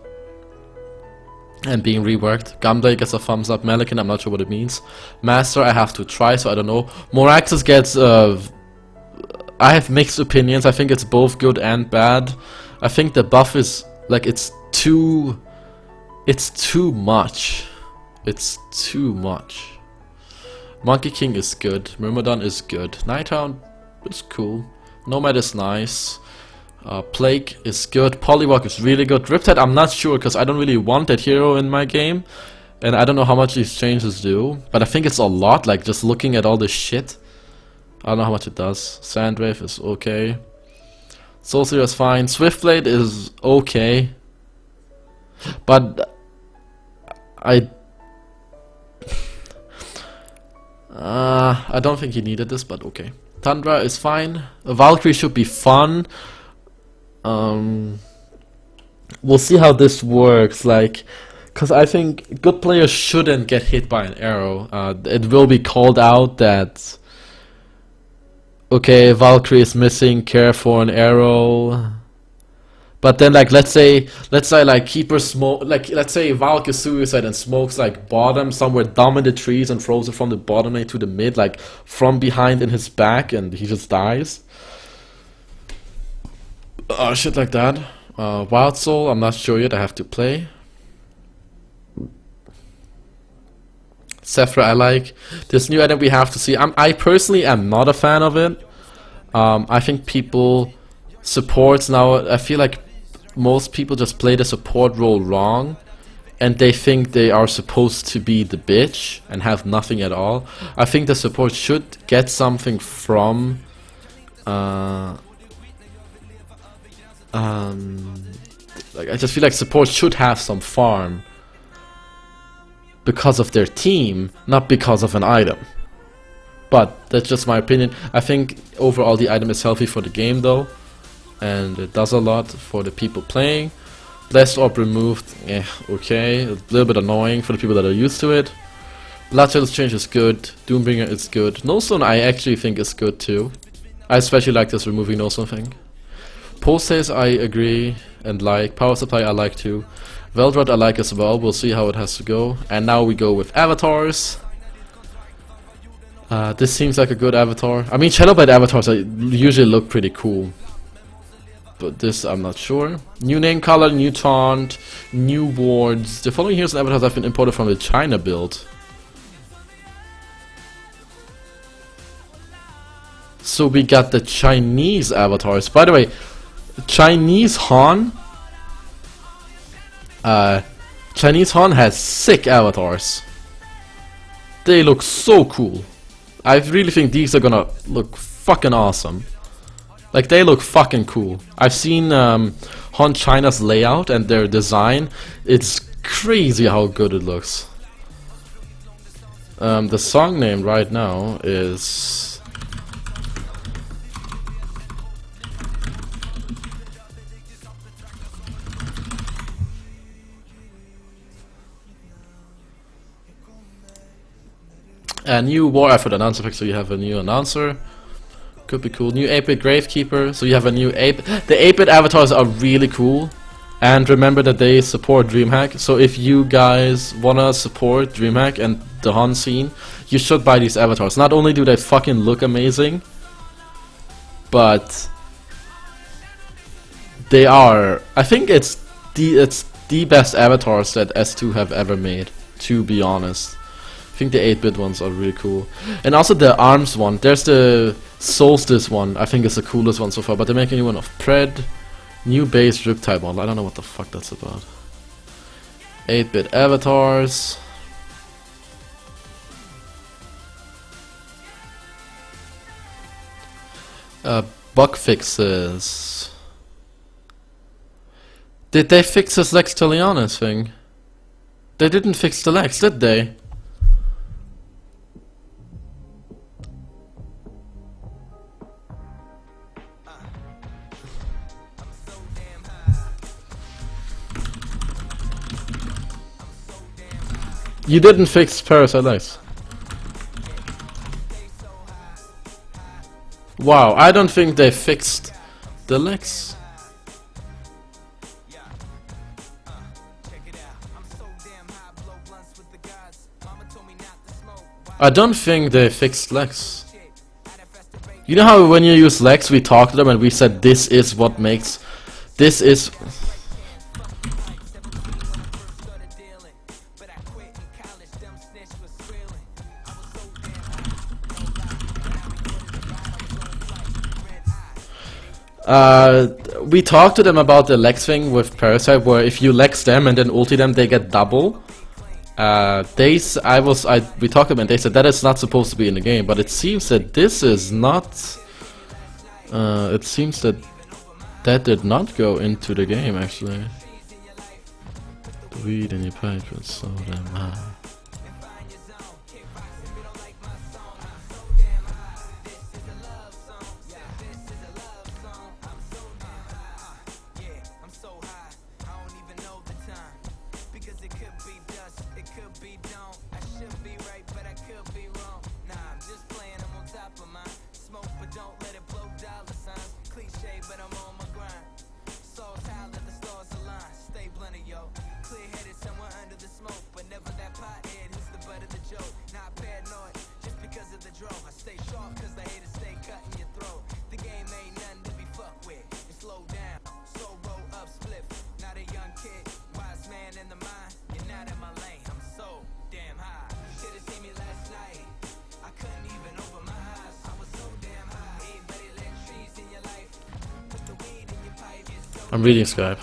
and being reworked. Gunblade gets a thumbs up. Melican, I'm not sure what it means. Master, I have to try, so I don't know. Moraxis gets I have mixed opinions. I think it's both good and bad. I think the buff is like it's too much. It's too much. Monkey King is good. Myrmidon is good. Nighthound is cool. Nomad is nice. Plague is good. Polywalk is really good. Riptide, I'm not sure because I don't really want that hero in my game, and I don't know how much these changes do, but I think it's a lot. Like, just looking at all this shit, I don't know how much it does. Sandwave is okay. Soulseer is fine. Swiftblade is okay, but I don't think he needed this, but okay. Tundra is fine. Valkyrie should be fun. We'll see how this works, like, because I think good players shouldn't get hit by an arrow. It will be called out that, okay, Valkyrie is missing, care for an arrow. But then, like, let's say like Keeper smoke, like, let's say Valk is suicide and smokes like bottom somewhere dumb in the trees and throws it from the bottom lane to the mid, like from behind in his back, and he just dies. Shit like that. Wild Soul, I'm not sure yet, I have to play. Sephra I like. This new item we have to see. I personally am not a fan of it. I think people supports now, I feel like most people just play the support role wrong, and they think they are supposed to be the bitch and have nothing at all. I think the support should get something from like, I just feel like support should have some farm because of their team, not because of an item. But that's just my opinion. I think overall the item is healthy for the game though, and it does a lot for the people playing. Blessed Orb removed, okay, a little bit annoying for the people that are used to it. Bloodshed Change is good, Doombringer is good. Nullstone I actually think is good too. I especially like this removing Nullstone thing. Post haste I agree and like. Power Supply I like too. Veldrod I like as well, we'll see how it has to go. And now we go with avatars. This seems like a good avatar. I mean, Shadowblade avatars usually look pretty cool. But this, I'm not sure. New name color, new taunt, new wards. The following heroes and avatars have been imported from the China build. So we got the Chinese avatars. By the way, Chinese Han. Chinese Han has sick avatars. They look so cool. I really think these are gonna look fucking awesome. Like, they look fucking cool. I've seen Han China's layout and their design. It's crazy how good it looks. The song name right now is... A new war effort announcer pick, so you have a new announcer. Could be cool. New 8-bit Gravekeeper, so you have a new 8-bit. The 8-bit avatars are really cool. And remember that they support DreamHack. So if you guys wanna support DreamHack and the Han scene, you should buy these avatars. Not only do they fucking look amazing, but they are... I think it's the best avatars that S2 have ever made, to be honest. I think the 8-bit ones are really cool. And also the ARMS one. There's the Solstice one. I think it's the coolest one so far. But they're making a new one of Pred. New base Riptide model. I don't know what the fuck that's about. 8-bit avatars. Bug fixes. Did they fix this Lex Talianis thing? They didn't fix the Lex, did they? You didn't fix Parasite Lex. Wow, I don't think they fixed the Lex. I don't think they fixed Lex. You know how when you use Lex we talked to them and we said this is what makes... This is... we talked to them about the Lex thing with Parasite, where if you Lex them and then ulti them, they get double. We talked to them and they said that is not supposed to be in the game, but it seems that this is not. It seems that that did not go into the game actually. The weed in your pipe is so damn high. I'm reading Skype.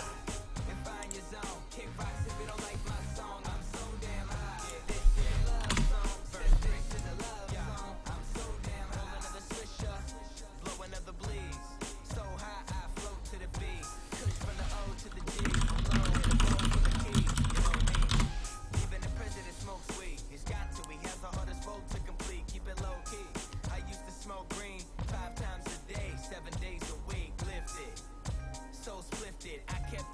I kept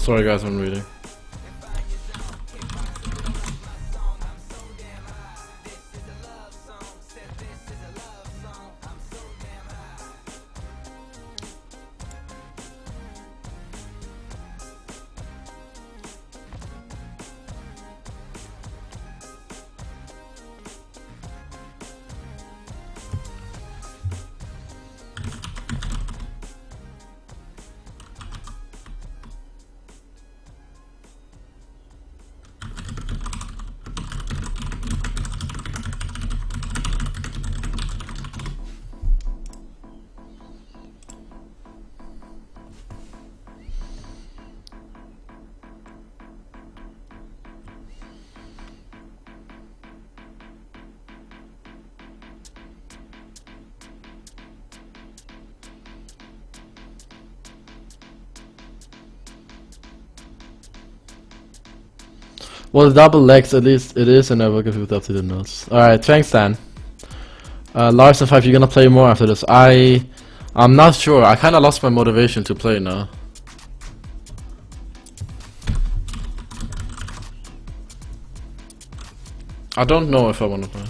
Sorry guys, I'm reading. Well, the double legs, at least it is, and I will give you the updated notes. Alright, thanks Dan. Lars and 5, you're gonna play more after this. I'm not sure. I kinda lost my motivation to play now. I don't know if I wanna play.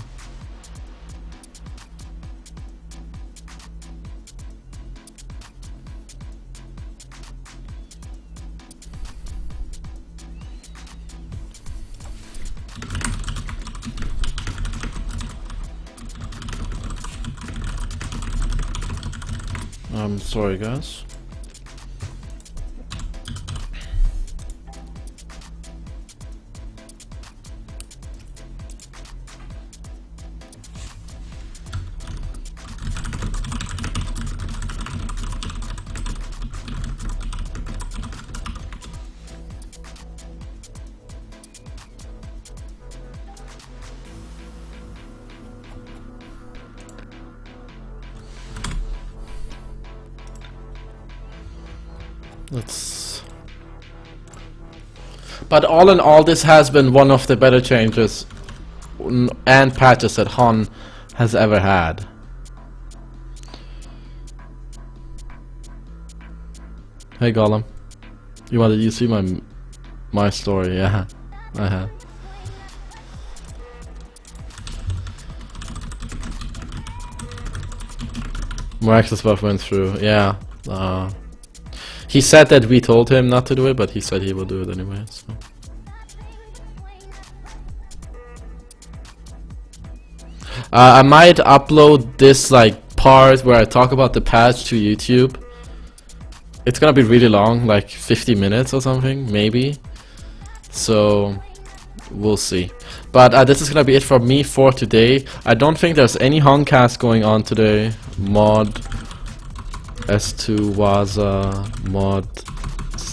I'm sorry guys. But all in all, this has been one of the better changes and patches that Hon has ever had. Hey Gollum, you see my story? Yeah, I have. More access buff went through. Yeah. He said that we told him not to do it, but he said he will do it anyway, so. I might upload this like part where I talk about the patch to YouTube. It's gonna be really long, like 50 minutes or something, maybe. So we'll see. But this is gonna be it for me for today. I don't think there's any Honcast going on today. Mod S2 Waza mod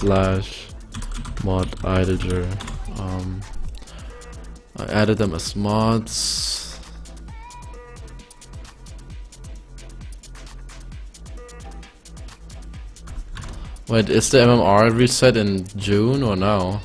/ mod Idager. I added them as mods. Wait, is the MMR reset in June or no?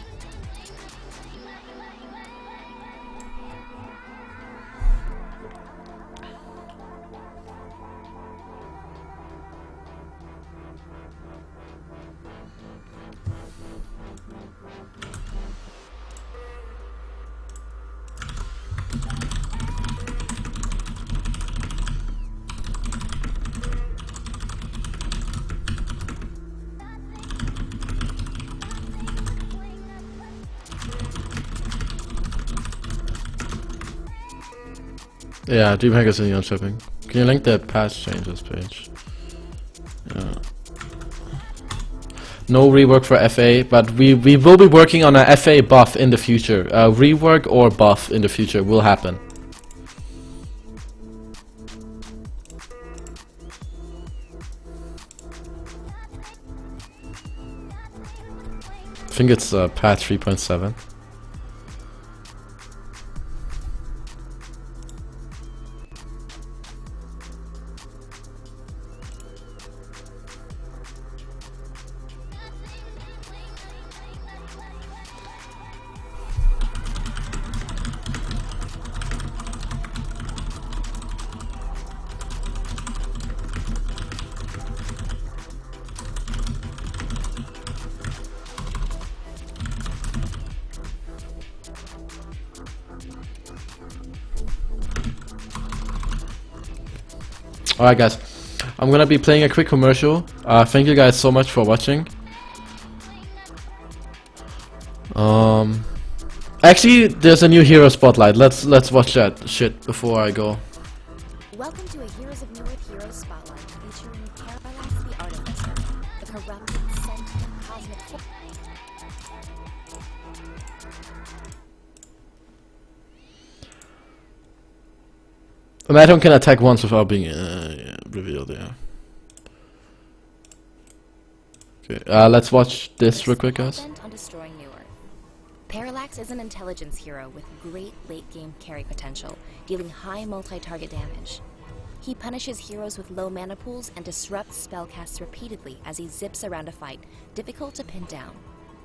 Yeah, DreamHack is in on shipping. Can you link that patch changes page? Yeah. No rework for FA, but we will be working on a FA buff in the future. Rework or buff in the future will happen. I think it's patch 3.7. Alright guys, I'm gonna be playing a quick commercial. Thank you guys so much for watching. Actually, there's a new hero spotlight. Let's watch that shit before I go. Welcome to a Heroes of Newerth Heroes Spotlight featuring Parallax the Artificer, the corrupted, sentient, cosmic force. An item can attack once without being revealed, yeah. Okay, let's watch this real quick, guys. On destroying Newerth. Parallax is an intelligence hero with great late-game carry potential, dealing high multi-target damage. He punishes heroes with low mana pools and disrupts spellcasts repeatedly as he zips around a fight, difficult to pin down.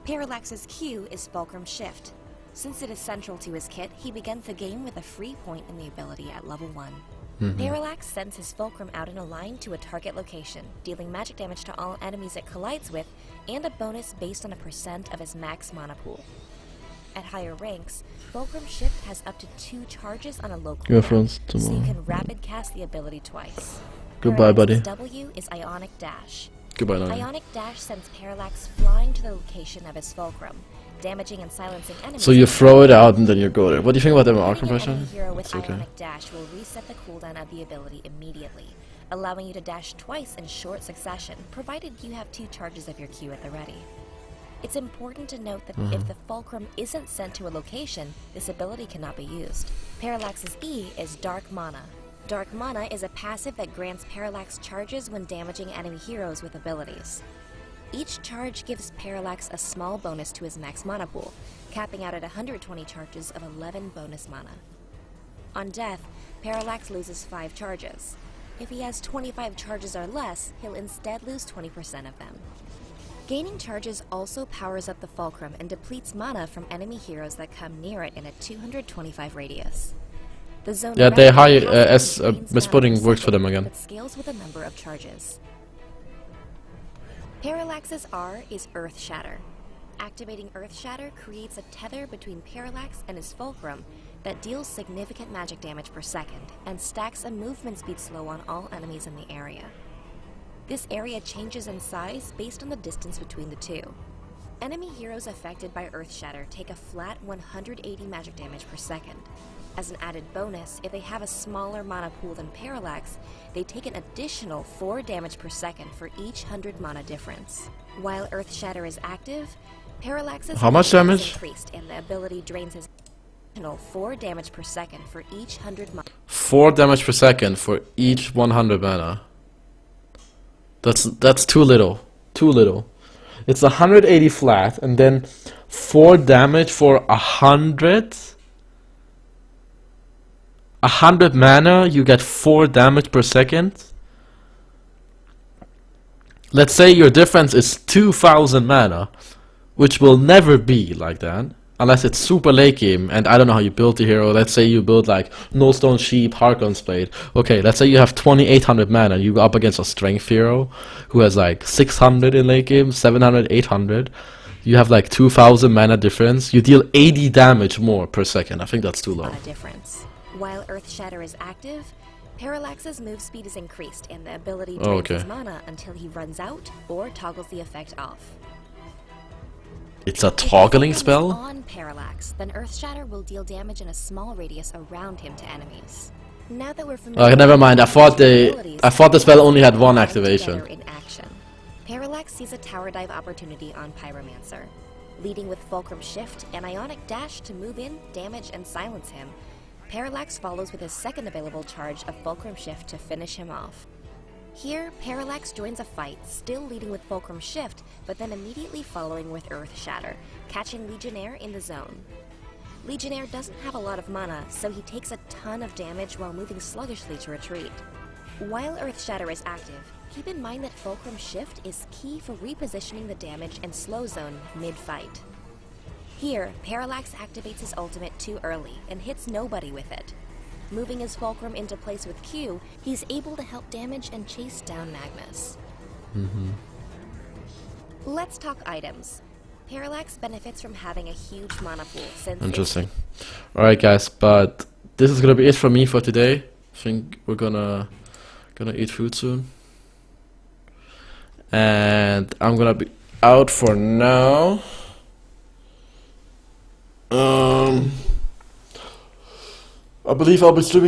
Parallax's Q is Fulcrum Shift. Since it is central to his kit, he begins the game with a free point in the ability at level 1. Parallax sends his Fulcrum out in a line to a target location, dealing magic damage to all enemies it collides with, and a bonus based on a % of his max mana pool. At higher ranks, Fulcrum Shift has up to 2 charges on a low cooldown, so you can rapid cast the ability twice. Goodbye, buddy. W is Ionic Dash. Goodbye, Nani. Ionic Dash sends Parallax flying to the location of his Fulcrum, damaging and silencing enemies. So you throw it out and then you go there. What do you think about MMR compression? Any hero with It's okay. Ionic Dash will reset the cooldown of the ability immediately, allowing you to dash twice in short succession, provided you have 2 charges of your Q at the ready. It's important to note that if the Fulcrum isn't sent to a location, this ability cannot be used. Parallax's E is Dark Mana. Dark Mana is a passive that grants Parallax charges when damaging enemy heroes with abilities. Each charge gives Parallax a small bonus to his max mana pool, capping out at 120 charges of 11 bonus mana. On death, Parallax loses 5 charges. If he has 25 charges or less, he'll instead lose 20% of them. Gaining charges also powers up the Fulcrum and depletes mana from enemy heroes that come near it in a 225 radius. The zone Yeah, they high as misspotting works for them again. but scales with a number of charges. Parallax's R is Earth Shatter. Activating Earth Shatter creates a tether between Parallax and his Fulcrum that deals significant magic damage per second and stacks a movement speed slow on all enemies in the area. This area changes in size based on the distance between the two. Enemy heroes affected by Earth Shatter take a flat 180 magic damage per second. As an added bonus, if they have a smaller mana pool than Parallax, they take an additional 4 damage per second for each 100 mana difference. While Earth Shatter is active, Parallax's How much damage? is increased and the ability drains his additional 4 damage per second for each 100 mana. 4 damage per second for each 100 mana. That's too little. Too little. It's 180 flat, and then 4 damage for 100. 100 mana, you get 4 damage per second. Let's say your difference is 2000 mana, which will never be like that. Unless it's super late game, and I don't know how you build the hero. Let's say you build like No Stone Sheep, Harkon's Blade. Okay, let's say you have 2800 mana, you go up against a strength hero who has like 600 in late game, 700, 800. You have like 2000 mana difference. You deal 80 damage more per second. I think that's too low. Difference. While Earth Shatter is active, Parallax's move speed is increased and the ability drains his mana until he runs out or toggles the effect off. It's a toggling spell? On Parallax, then Earth Shatter will deal damage in a small radius around him to enemies. Now that we're familiar Okay, never mind. I thought the spell only had one together activation. in action. Parallax sees a tower dive opportunity on Pyromancer, leading with Fulcrum Shift and Ionic Dash to move in, damage, and silence him. Parallax follows with his second available charge of Fulcrum Shift to finish him off. Here, Parallax joins a fight, still leading with Fulcrum Shift, but then immediately following with Earth Shatter, catching Legionnaire in the zone. Legionnaire doesn't have a lot of mana, so he takes a ton of damage while moving sluggishly to retreat. While Earth Shatter is active, keep in mind that Fulcrum Shift is key for repositioning the damage and slow zone mid-fight. Here, Parallax activates his ultimate too early and hits nobody with it. Moving his Fulcrum into place with Q, he's able to help damage and chase down Magnus. Let's talk items. Parallax benefits from having a huge mana pool since Interesting. Alright guys, but this is gonna be it for me for today. I think we're gonna Gonna eat food soon. And I'm gonna be out for now. I believe I'll be sleeping